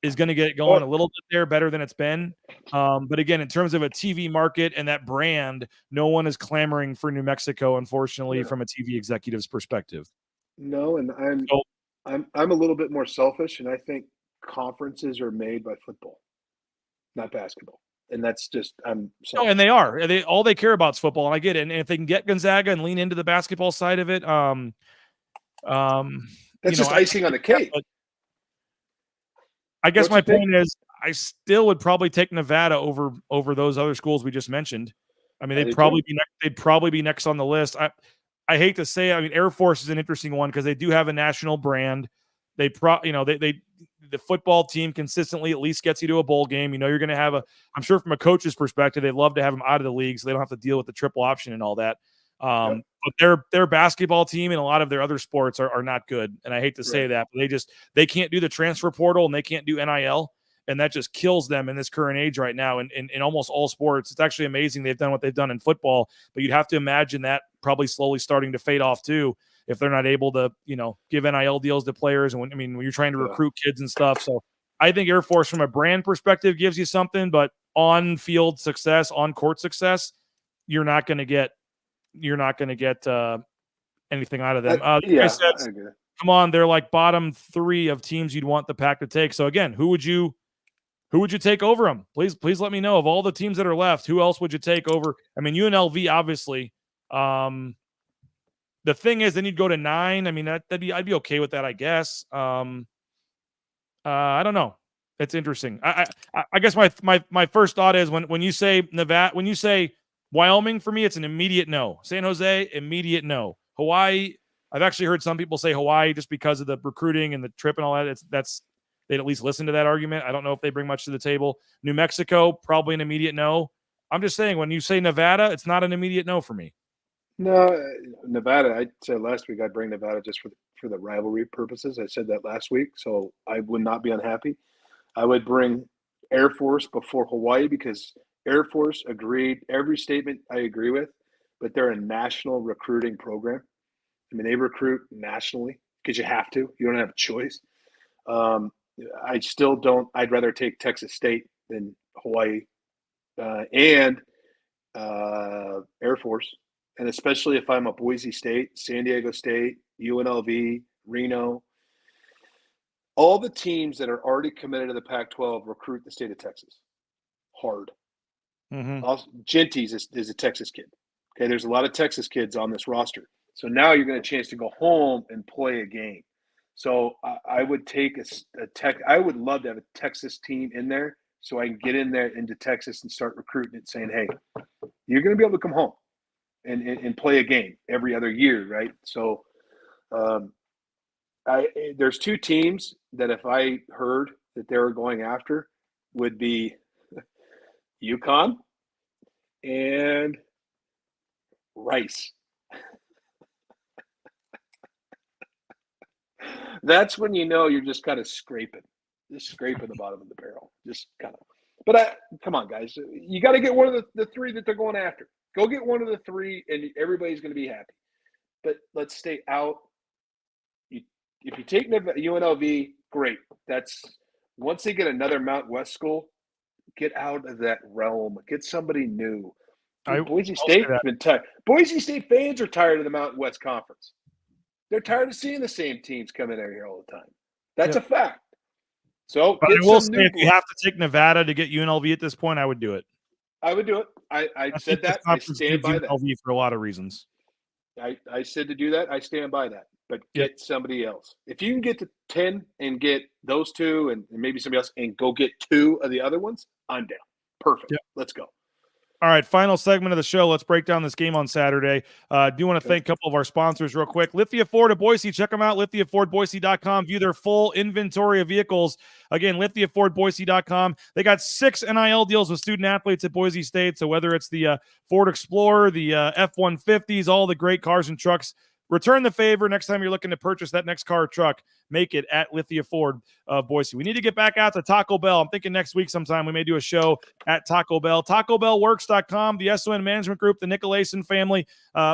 is going to get going a little bit there, better than it's been. But again, in terms of a TV market and that brand, no one is clamoring for New Mexico, unfortunately, from a TV executive's perspective.
No, and I'm a little bit more selfish, and I think conferences are made by football, not basketball. And that's just and
they are. All they care about is football, and I get it. And if they can get Gonzaga and lean into the basketball side of it,
that's just icing on the cake.
I guess my point is, I still would probably take Nevada over those other schools we just mentioned. I mean, they'd probably be next on the list. I hate to say, I mean, Air Force is an interesting one because they do have a national brand. The football team consistently at least gets you to a bowl game. You're going to have I'm sure from a coach's perspective, they'd love to have them out of the league so they don't have to deal with the triple option and all that. But their basketball team and a lot of their other sports are not good. And I hate to say that, but they can't do the transfer portal and they can't do NIL. And that just kills them in this current age right now. In almost all sports, it's actually amazing they've done what they've done in football, but you'd have to imagine that probably slowly starting to fade off too, if they're not able to, give NIL deals to players. And when you're trying to recruit kids and stuff. So I think Air Force from a brand perspective gives you something, but on field success, on court success, you're not going to get anything out of them. Come on, they're like bottom 3 of teams you'd want the Pac to take. So again, who would you take over them? Please let me know. Of all the teams that are left, who else would you take over? I mean, UNLV obviously. The thing is, then you'd go to 9. I mean, I'd be okay with that, I guess. I don't know. It's interesting. I guess my first thought is when you say Nevada, when you say Wyoming, for me, it's an immediate no. San Jose, immediate no. Hawaii, I've actually heard some people say Hawaii just because of the recruiting and the trip and all that. They'd at least listen to that argument. I don't know if they bring much to the table. New Mexico, probably an immediate no. I'm just saying, when you say Nevada, it's not an immediate no for me.
No, Nevada, I said last week I'd bring Nevada just for the rivalry purposes. I said that last week, so I would not be unhappy. I would bring Air Force before Hawaii because Air Force agreed. Every statement I agree with, but they're a national recruiting program. I mean, they recruit nationally because you have to. You don't have a choice. I still don't. I'd rather take Texas State than Hawaii and Air Force. And especially if I'm a Boise State, San Diego State, UNLV, Reno, all the teams that are already committed to the Pac-12 recruit the state of Texas hard.
Mm-hmm.
Also, Genties is a Texas kid. Okay, there's a lot of Texas kids on this roster. So now you're going to have a chance to go home and play a game. So I would take I would love to have a Texas team in there so I can get in there into Texas and start recruiting it, saying, hey, you're going to be able to come home and play a game every other year, right? So there's 2 teams that if I heard that they were going after would be UConn and Rice. That's when you know you're just kind of scraping the bottom of the barrel. Just kind of. But come on, guys. You got to get one of the 3 that they're going after. Go get one of the 3, and everybody's going to be happy. But let's stay out. If you take UNLV, great. That's once they get another Mountain West school, get out of that realm. Get somebody new. Boise State's been tired. Boise State fans are tired of the Mountain West Conference. They're tired of seeing the same teams come in here all the time. That's a fact. So
but I will say, if you have to take Nevada to get UNLV at this point, I would do it.
I would do it. I said that. I stand by that.
UNLV for a lot of reasons.
I said to do that. I stand by that. But get somebody else. If you can get to 10 and get those 2 and maybe somebody else and go get 2 of the other ones, I'm down. Perfect. Yep. Let's go.
All right, final segment of the show. Let's break down this game on Saturday. Do want to thank a couple of our sponsors real quick. Lithia Ford of Boise. Check them out, lithiafordboise.com. View their full inventory of vehicles. Again, lithiafordboise.com. They got 6 NIL deals with student athletes at Boise State. So whether it's the Ford Explorer, the F-150s, all the great cars and trucks return the favor next time you're looking to purchase that next car or truck. Make it at Lithia Ford of Boise. We need to get back out to Taco Bell. I'm thinking next week sometime we may do a show at Taco Bell. TacoBellWorks.com, the SON Management Group, the Nicolason family.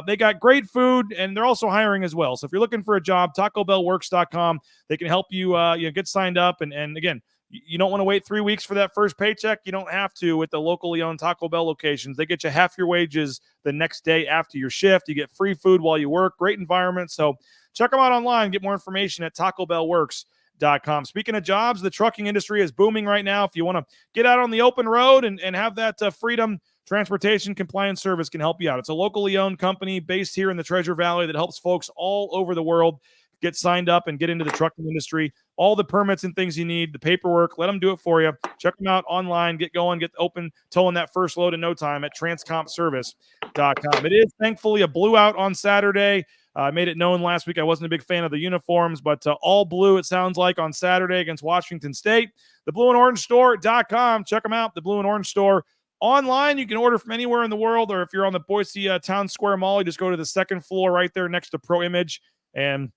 They got great food, and they're also hiring as well. So if you're looking for a job, TacoBellWorks.com. They can help you, get signed up. And again, you don't want to wait 3 weeks for that first paycheck. You don't have to with the locally owned Taco Bell locations. They get you half your wages the next day after your shift. You get free food while you work. Great environment. So check them out online. Get more information at TacoBellWorks.com. Speaking of jobs, the trucking industry is booming right now. If you want to get out on the open road and have that freedom, Transportation Compliance Service can help you out. It's a locally owned company based here in the Treasure Valley that helps folks all over the world get signed up and get into the trucking industry. All the permits and things you need, the paperwork, let them do it for you. Check them out online. Get going, get open, towing that first load in no time at transcompservice.com. It is thankfully a blue out on Saturday. I made it known last week I wasn't a big fan of the uniforms, but all blue, it sounds like, on Saturday against Washington State. The Blue and Orange Store.com. Check them out, the Blue and Orange Store. Online, you can order from anywhere in the world, or if you're on the Boise Town Square Mall, you just go to the second floor right there next to Pro Image, and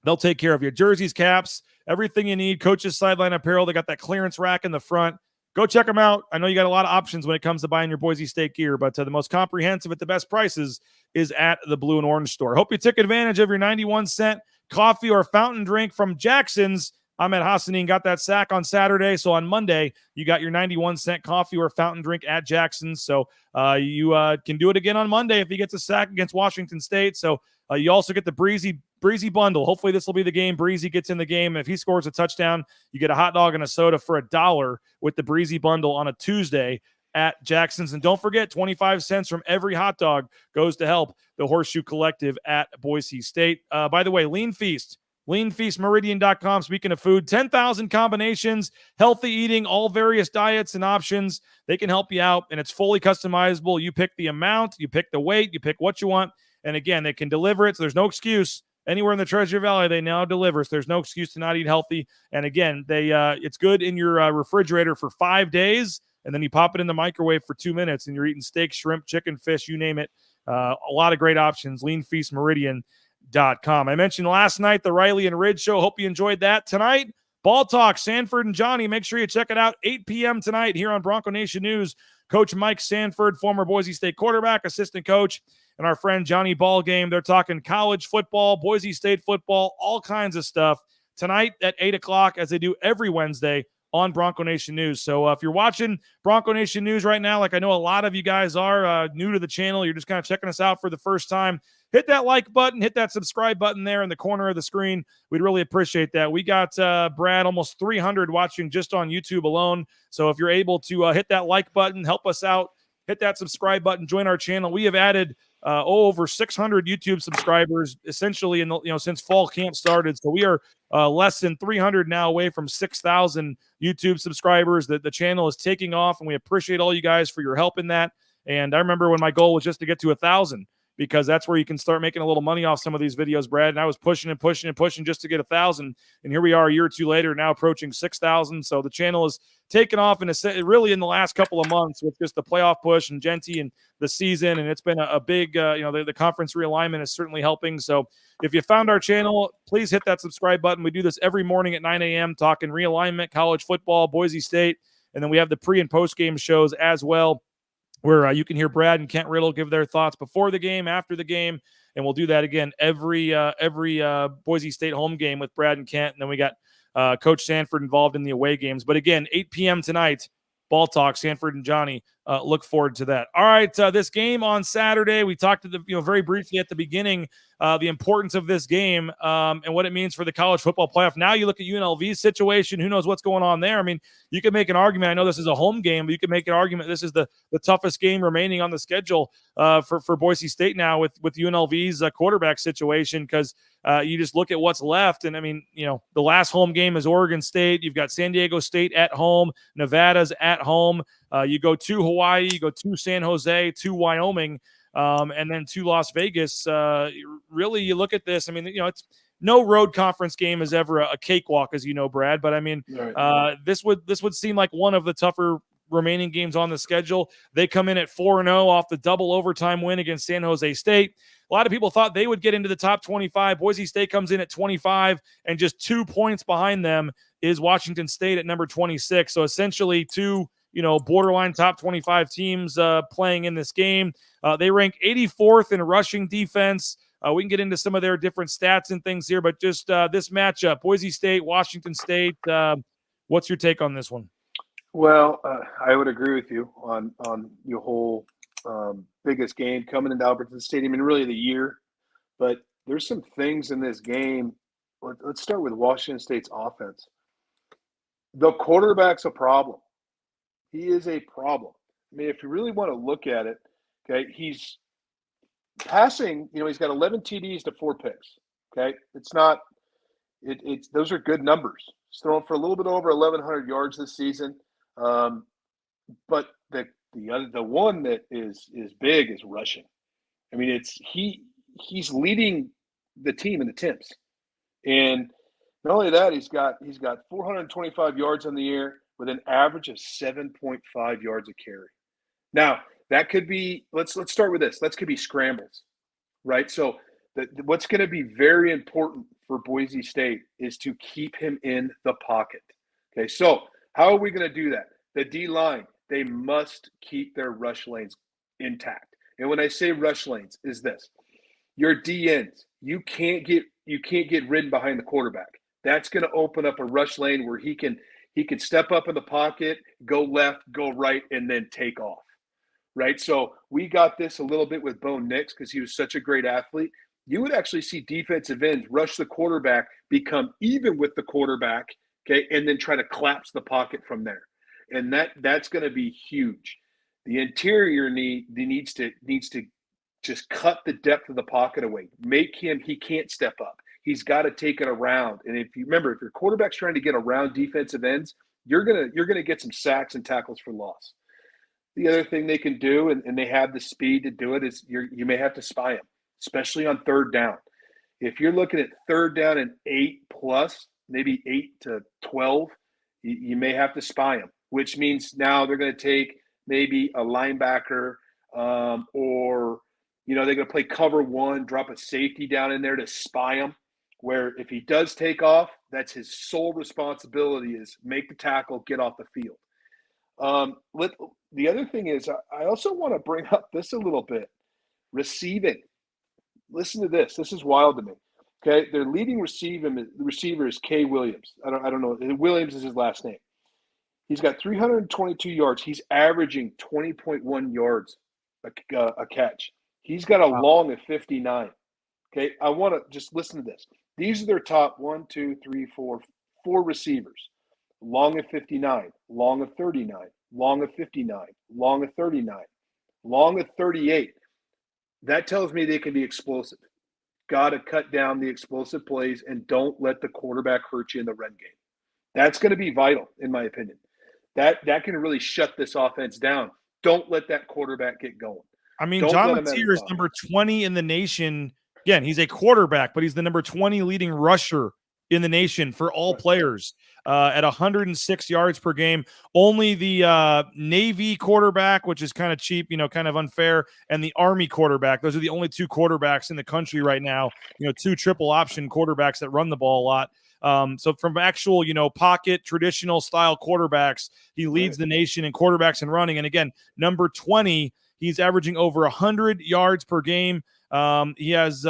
they'll take care of you. Jerseys, caps, everything you need. Coaches sideline apparel. They got that clearance rack in the front. Go check them out. I know you got a lot of options when it comes to buying your Boise State gear, but the most comprehensive at the best prices is at the Blue and Orange Store. Hope you took advantage of your 91-cent coffee or fountain drink from Jackson's. Ahmed Hassanin got that sack on Saturday, so on Monday, you got your 91-cent coffee or fountain drink at Jackson's. So you can do it again on Monday if he gets a sack against Washington State. So you also get the Breezy bundle. Hopefully this will be the game. Breezy gets in the game. If he scores a touchdown, you get a hot dog and a soda for $1 with the Breezy bundle on a Tuesday at Jackson's. And don't forget, 25 cents from every hot dog goes to help the Horseshoe Collective at Boise State. By the way, Lean Feast. LeanFeastMeridian.com. Speaking of food, 10,000 combinations, healthy eating, all various diets and options. They can help you out, and it's fully customizable. You pick the amount, you pick the weight, you pick what you want. And again, they can deliver it, so there's no excuse. Anywhere in the Treasure Valley, they now deliver, so there's no excuse to not eat healthy. And again, it's good in your refrigerator for 5 days, and then you pop it in the microwave for 2 minutes, and you're eating steak, shrimp, chicken, fish, you name it. A lot of great options. LeanFeastMeridian.com. I mentioned last night the Riley and Ridge show. Hope you enjoyed that. Tonight, Ball Talk, Sanford and Johnny. Make sure you check it out. 8 p.m. tonight here on Bronco Nation News. Coach Mike Sanford, former Boise State quarterback, assistant coach, and our friend Johnny Ballgame. They're talking college football, Boise State football, all kinds of stuff. Tonight at 8 o'clock, as they do every Wednesday on Bronco Nation News. So if you're watching Bronco Nation News right now, like I know a lot of you guys are new to the channel, you're just kind of checking us out for the first time, hit that like button, hit that subscribe button there in the corner of the screen. We'd really appreciate that. We got, Brad, almost 300 watching just on YouTube alone. So if you're able to hit that like button, help us out, hit that subscribe button, join our channel. We have added over 600 YouTube subscribers essentially since fall camp started. So we are less than 300 now away from 6,000 YouTube subscribers. The channel is taking off, and we appreciate all you guys for your help in that. And I remember when my goal was just to get to 1,000, because that's where you can start making a little money off some of these videos, Brad. And I was pushing and pushing and pushing just to get 1,000. And here we are a year or two later, now approaching 6,000. So the channel is taken off really in the last couple of months with just the playoff push and Genty and the season. And it's been a big, the conference realignment is certainly helping. So if you found our channel, please hit that subscribe button. We do this every morning at 9 a.m. talking realignment, college football, Boise State. And then we have the pre and post game shows as well, where you can hear Brad and Kent Riddle give their thoughts before the game, after the game, and we'll do that again every Boise State home game with Brad and Kent. And then we got Coach Sanford involved in the away games. But again, 8 p.m. tonight, Ball Talk, Sanford and Johnny. Look forward to that. All right, this game on Saturday, we talked to very briefly at the beginning the importance of this game and what it means for the college football playoff. Now you look at UNLV's situation. Who knows what's going on there? I mean, you can make an argument. I know this is a home game, but you can make an argument this is the toughest game remaining on the schedule for Boise State now with UNLV's quarterback situation, because you just look at what's left. And I mean, the last home game is Oregon State. You've got San Diego State at home. Nevada's at home. You go to Hawaii, you go to San Jose, to Wyoming, and then to Las Vegas. Really, you look at this. I mean, it's no road conference game is ever a cakewalk, as you know, Brad. But I mean, this would seem like one of the tougher remaining games on the schedule. They come in at 4-0 off the double overtime win against San Jose State. A lot of people thought they would get into the top 25. Boise State comes in at 25, and just 2 points behind them is Washington State at number 26. So essentially two, borderline top 25 teams playing in this game. They rank 84th in rushing defense. We can get into some of their different stats and things here, but just this matchup, Boise State, Washington State, what's your take on this one?
Well, I would agree with you on your whole biggest game coming into Albertson Stadium and really the year. But there's some things in this game. Let's start with Washington State's offense. The quarterback's a problem. He is a problem. I mean, if you really want to look at it, okay, he's passing, he's got 11 TDs to 4 picks. Okay. It's not, those are good numbers. He's thrown for a little bit over 1,100 yards this season. But the one that is big is rushing. I mean, he's leading the team in attempts. And not only that, he's got 425 yards on the air with an average of 7.5 yards a carry. Now, that could be, let's start with this. That could be scrambles, right? So what's going to be very important for Boise State is to keep him in the pocket. Okay, so how are we going to do that? The D-line, they must keep their rush lanes intact. And when I say rush lanes, is this. Your DNs, you can't get ridden behind the quarterback. That's going to open up a rush lane where he can step up in the pocket, go left, go right, and then take off. Right? So we got this a little bit with Bo Nix because he was such a great athlete. You would actually see defensive ends rush the quarterback, become even with the quarterback, okay, and then try to collapse the pocket from there. And that's going to be huge. The interior needs to just cut the depth of the pocket away. He can't step up. He's got to take it around. And if your quarterback's trying to get around defensive ends, you're gonna get some sacks and tackles for loss. The other thing they can do, and they have the speed to do it, is you may have to spy them, especially on third down. If you're looking at third down and 8+, maybe 8 to 12, you may have to spy them, which means now they're going to take maybe a linebacker or they're going to play cover one, drop a safety down in there to spy him, where if he does take off, that's his sole responsibility is make the tackle, get off the field. The other thing is I also want to bring up this a little bit. Receiving. Listen to this. This is wild to me. Okay, their leading receiver is Kay Williams. I don't know. Williams is his last name. He's got 322 yards. He's averaging 20.1 yards a catch. He's got a long of 59. Okay, I want to just listen to this. These are their top 4 receivers. Long of 59, long of 39, long of 59, long of 39, long of 38. That tells me they can be explosive. Got to cut down the explosive plays and don't let the quarterback hurt you in the run game. That's going to be vital, in my opinion. That can really shut this offense down. Don't let that quarterback get going.
I mean, John Mateer is number 20 in the nation. Again, he's a quarterback, but he's the number 20 leading rusher in the nation for all players at 106 yards per game. Only the Navy quarterback, which is kind of cheap, kind of unfair, and the Army quarterback. Those are the only 2 quarterbacks in the country right now, 2 triple option quarterbacks that run the ball a lot. So from actual, pocket traditional style quarterbacks, he leads the nation in quarterbacks and running. And again, number 20, he's averaging over 100 yards per game. He has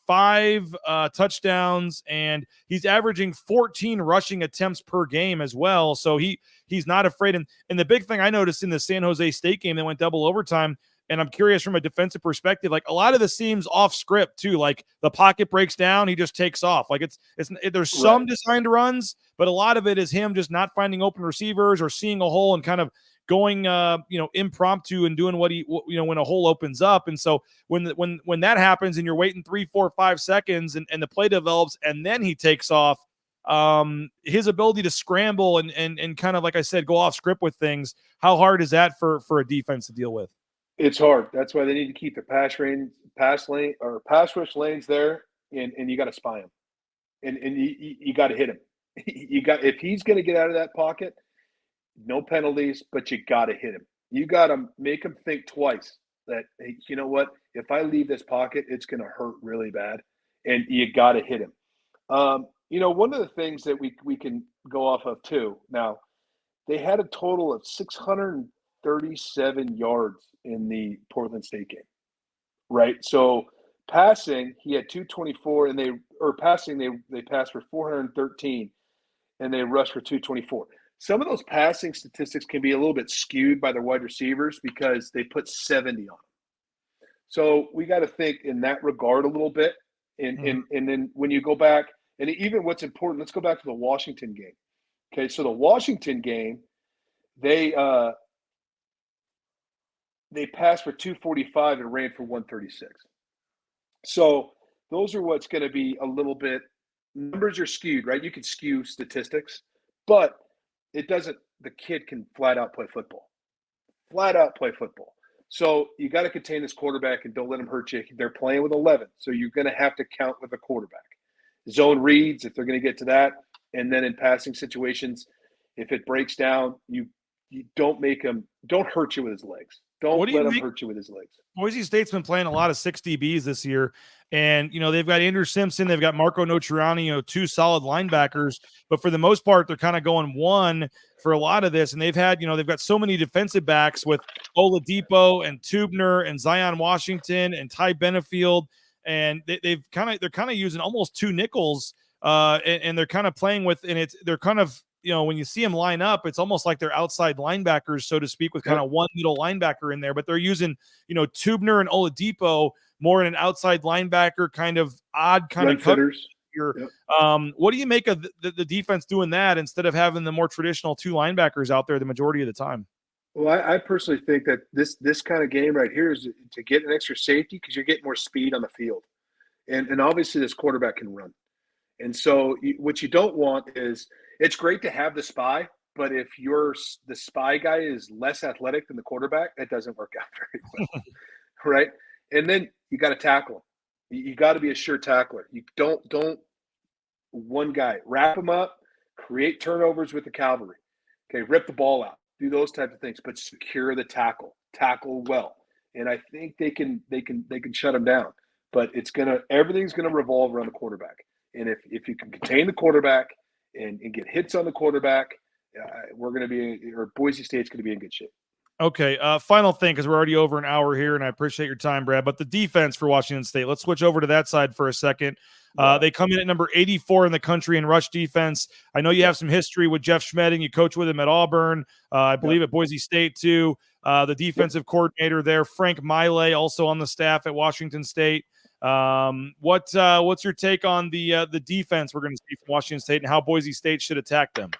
5 touchdowns, and he's averaging 14 rushing attempts per game as well. So he's not afraid. And the big thing I noticed in the San Jose State game that went double overtime, and I'm curious from a defensive perspective, like a lot of this seems off script too. Like the pocket breaks down, he just takes off. Like there's some designed runs, but a lot of it is him just not finding open receivers or seeing a hole and kind of going impromptu and doing what when a hole opens up. And so when that happens and you're waiting 3, 4, 5 seconds and the play develops and then he takes off, his ability to scramble and kind of, like I said, go off script with things, how hard is that for a defense to deal with?
It's hard. That's why they need to keep the pass rush lanes there, and you got to spy him, and you got to hit him. If he's going to get out of that pocket, no penalties, but you got to hit him. You got to make him think twice that, hey, you know what? If I leave this pocket, it's going to hurt really bad, and you got to hit him. One of the things that we can go off of too. Now, they had a total of 637 yards in the Portland State game, right? So passing, he had 224, and they passed for 413, and they rushed for 224. Some of those passing statistics can be a little bit skewed by their wide receivers because they put 70 on them. So we got to think in that regard a little bit. And then when you go back, and even what's important, let's go back to the Washington game. Okay, so the Washington game, they passed for 245 and ran for 136. So those are what's going to be a little bit – numbers are skewed, right? You can skew statistics, but it doesn't – the kid can flat out play football. Flat out play football. So you got to contain this quarterback and don't let him hurt you. They're playing with 11, so you're going to have to count with a quarterback. Zone reads, if they're going to get to that, and then in passing situations, if it breaks down, you don't hurt you with his legs. Don't let him hurt you with his legs.
Boise State's been playing a lot of 6 DBs this year, and they've got Andrew Simpson, they've got Marco Nociurani, 2 solid linebackers, but for the most part, they're kind of going one for a lot of this, and they've got so many defensive backs with Oladipo and Tubner and Zion Washington and Ty Benefield, and they're kind of using almost 2 nickels, and they're kind of playing with, and they're kind of, when you see them line up, it's almost like they're outside linebackers, so to speak, with kind of one middle linebacker in there, but they're using, Tubner and Oladipo more in an outside linebacker kind of odd kind of cutters. What do you make of the defense doing that instead of having the more traditional 2 linebackers out there the majority of the time?
Well, I personally think that this kind of game right here is to get an extra safety because you're getting more speed on the field. And obviously this quarterback can run. And so what you don't want is – it's great to have the spy, but if the spy guy is less athletic than the quarterback, that doesn't work out very well, right? And then you got to tackle him. You got to be a sure tackler. You don't one guy wrap him up, create turnovers with the cavalry. Okay, rip the ball out, do those types of things, but secure the tackle well. And I think they can shut him down. But everything's gonna revolve around the quarterback. And if you can contain the quarterback and get hits on the quarterback, Boise State's going to be in good shape.
Okay, final thing, because we're already over an hour here, and I appreciate your time, Brad, but the defense for Washington State, let's switch over to that side for a second. They come in at number 84 in the country in rush defense. I know you have some history with Jeff Schmedding. You coach with him at Auburn, I believe at Boise State too. The defensive coordinator there, Frank Miley, also on the staff at Washington State. What's your take on the defense we're going to see from Washington State and how Boise State should attack them?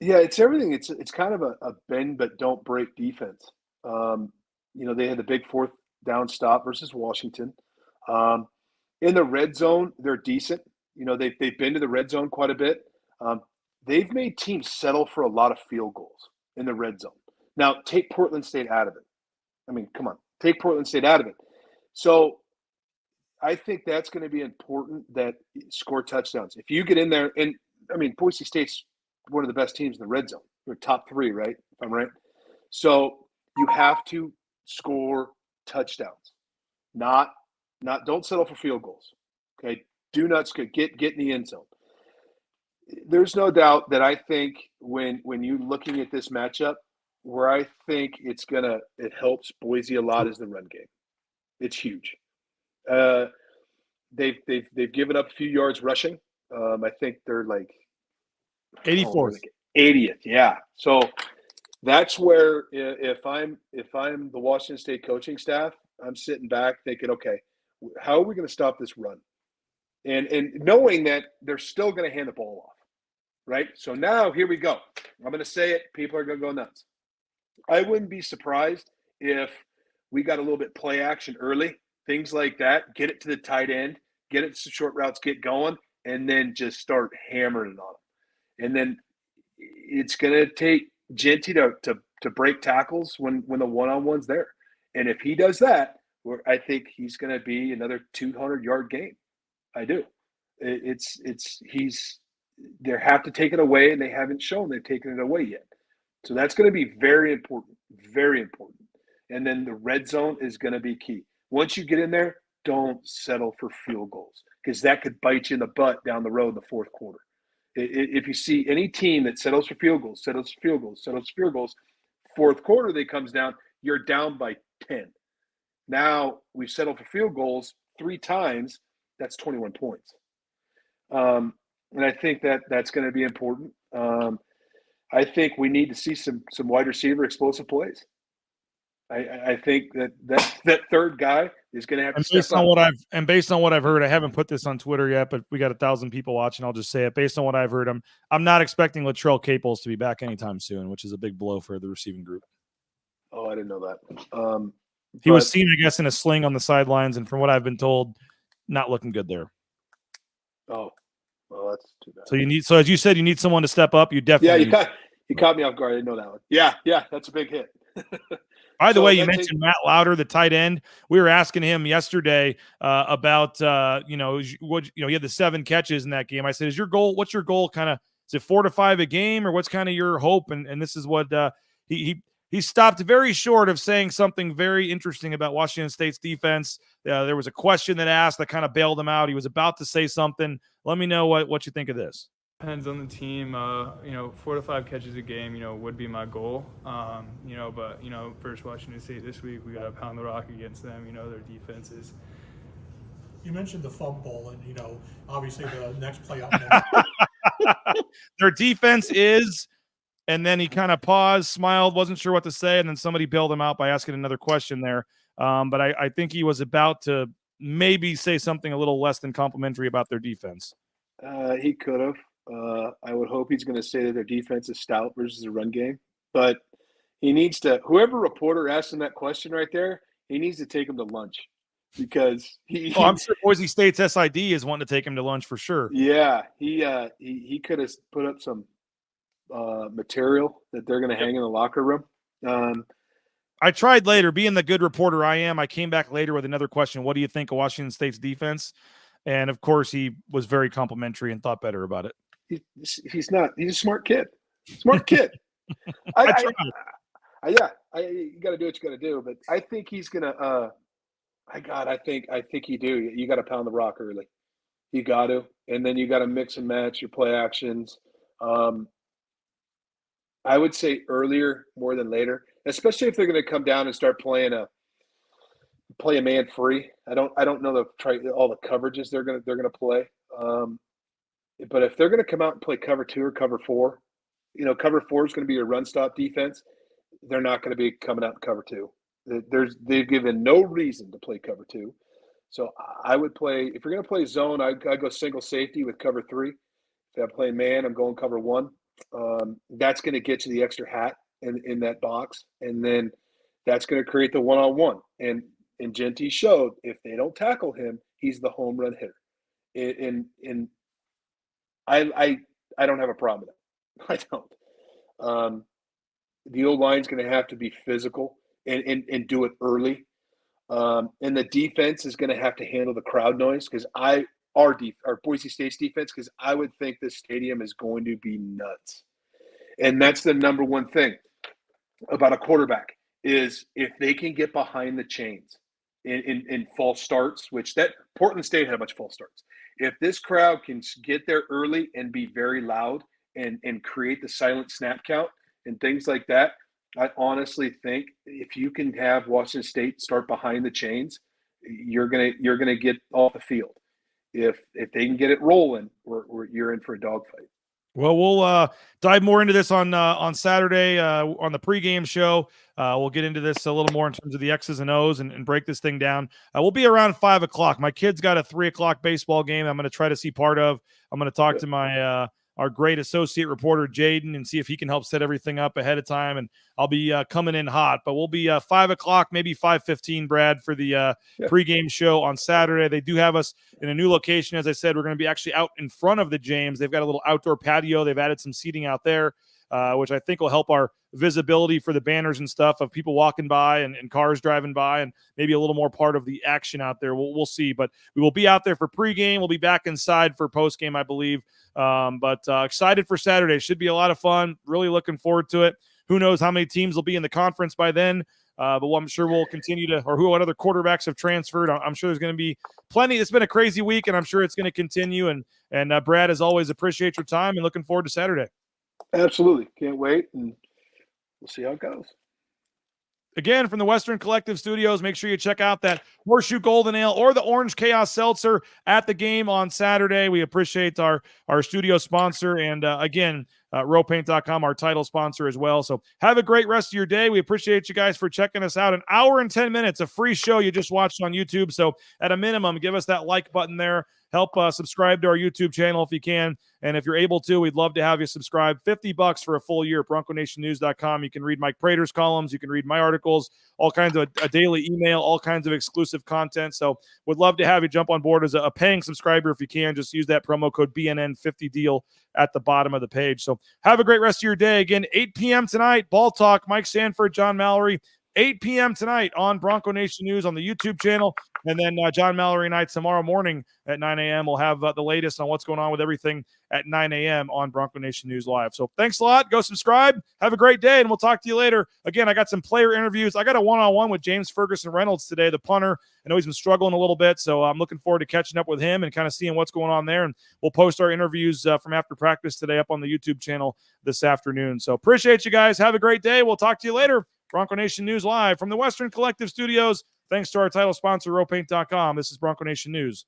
Yeah, it's everything. It's kind of a bend but don't break defense. They had the big 4th down stop versus Washington. In the red zone, they're decent. They've been to the red zone quite a bit. They've made teams settle for a lot of field goals in the red zone. Now, take Portland State out of it. I mean, come on, take Portland State out of it. So I think that's going to be important that score touchdowns. If you get in there, and I mean, Boise State's one of the best teams in the red zone. They're top 3, right? If I'm right. So you have to score touchdowns. Don't settle for field goals. Okay. Do not get in the end zone. There's no doubt that I think when you're looking at this matchup, where I think it helps Boise a lot is the run game. It's huge. They've given up a few yards rushing. I think they're like
84th,
80th. Yeah. So that's where if I'm the Washington State coaching staff, I'm sitting back thinking, okay, how are we going to stop this run? And knowing that they're still going to hand the ball off, right? So now here we go. I'm going to say it. People are going to go nuts. I wouldn't be surprised if we got a little bit play action early, things like that. Get it to the tight end, get it to short routes, get going, and then just start hammering on them. And then it's going to take Genty to break tackles when the one-on-one's there. And if he does that, I think he's going to be another 200-yard game. I do. They have to take it away, and they haven't shown they've taken it away yet. So that's going to be very important, very important. And then the red zone is going to be key. Once you get in there, don't settle for field goals because that could bite you in the butt down the road in the fourth quarter. If you see any team that settles for field goals, fourth quarter they comes down, you're down by 10. Now we've settled for field goals 3 times. That's 21 points. And I think that's going to be important. I think we need to see some wide receiver explosive plays. I think that third guy is going to have to step up.
Based on what I've heard, I haven't put this on Twitter yet, but we got 1,000 people watching. I'll just say it. Based on what I've heard, I'm not expecting Latrell Caples to be back anytime soon, which is a big blow for the receiving group.
Oh, I didn't know that.
He was seen, I guess, in a sling on the sidelines, and from what I've been told, not looking good there.
Oh, well, that's too bad.
So as you said, you need someone to step up. You definitely.
Yeah, you caught me off guard. I didn't know that one. Yeah, that's a big hit.
By the way, you mentioned Matt Lauder, the tight end. We were asking him yesterday about he had the 7 catches in that game. I said, "Is your goal? What's your goal? Kind of is it 4 to 5 a game, or what's kind of your hope?" And this is what he stopped very short of saying something very interesting about Washington State's defense. There was a question that asked that kind of bailed him out. He was about to say something. Let me know what you think of this.
Depends on the team. 4 to 5 catches a game, would be my goal. But first Washington State this week, we got to pound the rock against them. Their defense is.
You mentioned the fumble, and obviously the next play up.
Their defense is, and then he kind of paused, smiled, wasn't sure what to say, and then somebody bailed him out by asking another question there. But I think he was about to maybe say something a little less than complimentary about their defense.
He could have. I would hope he's going to say that their defense is stout versus the run game. But he needs to – whoever reporter asked him that question right there, he needs to take him to lunch because
I'm sure Boise State's SID is wanting to take him to lunch for sure.
Yeah, he could have put up some material that they're going to hang in the locker room.
I tried later. Being the good reporter I am, I came back later with another question. What do you think of Washington State's defense? And, of course, he was very complimentary and thought better about it.
He's not. He's a smart kid. Smart kid. You got to do what you got to do. But I think he's gonna. I think you do. You got to pound the rock early. You got to, and then you got to mix and match your play actions. I would say earlier more than later, especially if they're going to come down and start play a man free. I don't know all the coverages they're gonna play. But if they're going to come out and play cover 2 or cover 4, cover 4 is going to be your run stop defense. They're not going to be coming out in cover 2. They've given no reason to play cover 2. So I would play, if you're going to play zone, I go single safety with cover 3. If I play man, I'm going cover 1. That's going to get you the extra hat in that box. And then that's going to create the one-on-one. And Genty showed if they don't tackle him, he's the home run hitter. I don't have a problem with it. I don't. The O-line's going to have to be physical and do it early. And the defense is going to have to handle the crowd noise because our Boise State's defense, because I would think this stadium is going to be nuts. And that's the number one thing about a quarterback is if they can get behind the chains in false starts, which that Portland State had a bunch of false starts. If this crowd can get there early and be very loud and create the silent snap count and things like that, I honestly think if you can have Washington State start behind the chains, you're gonna get off the field. If they can get it rolling, you're in for a dogfight.
Well, we'll dive more into this on Saturday on the pregame show. We'll get into this a little more in terms of the X's and O's and break this thing down. We'll be around 5 o'clock. My kid's got a 3 o'clock baseball game I'm going to try to see part of. I'm going to talk to my our great associate reporter, Jaden, and see if he can help set everything up ahead of time. And I'll be coming in hot. But we'll be 5 o'clock, maybe 5:15, Brad, for the pregame show on Saturday. They do have us in a new location. As I said, we're going to be actually out in front of the James. They've got a little outdoor patio. They've added some seating out there, which I think will help our visibility for the banners and stuff of people walking by and cars driving by, and maybe a little more part of the action out there. We'll see. But we will be out there for pregame. We'll be back inside for postgame, I believe. But excited for Saturday. Should be a lot of fun. Really looking forward to it. Who knows how many teams will be in the conference by then. But I'm sure we'll continue to, or what other quarterbacks have transferred. I'm sure there's going to be plenty. It's been a crazy week, and I'm sure it's going to continue. And Brad, as always, appreciate your time and looking forward to Saturday.
Absolutely. Can't wait, and we'll see how it goes.
Again, from the Western Collective Studios, make sure you check out that Horseshoe Golden Ale or the Orange Chaos Seltzer at the game on Saturday. We appreciate our studio sponsor. And again, rowpaint.com, our title sponsor as well. So have a great rest of your day. We appreciate you guys for checking us out. An hour and 10 minutes, a free show you just watched on YouTube. So at a minimum, give us that like button there. Help subscribe to our YouTube channel if you can. And if you're able to, we'd love to have you subscribe. $50 for a full year at BroncoNationNews.com. You can read Mike Prater's columns. You can read my articles, all kinds of a daily email, all kinds of exclusive content. So would love to have you jump on board as a paying subscriber if you can. Just use that promo code BNN50deal at the bottom of the page. So have a great rest of your day. Again, 8 p.m. tonight, Ball Talk, Mike Sanford, John Mallory. 8 p.m. tonight on Bronco Nation News on the YouTube channel. And then John Mallory and I tomorrow morning at 9 a.m. We'll have the latest on what's going on with everything at 9 a.m. on Bronco Nation News Live. So thanks a lot. Go subscribe. Have a great day, and we'll talk to you later. Again, I got some player interviews. I got a one-on-one with James Ferguson Reynolds today, the punter. I know he's been struggling a little bit, so I'm looking forward to catching up with him and kind of seeing what's going on there. And we'll post our interviews from after practice today up on the YouTube channel this afternoon. So appreciate you guys. Have a great day. We'll talk to you later. Bronco Nation News Live from the Western Collective Studios. Thanks to our title sponsor, rowpaint.com. This is BroncoNationNews.com.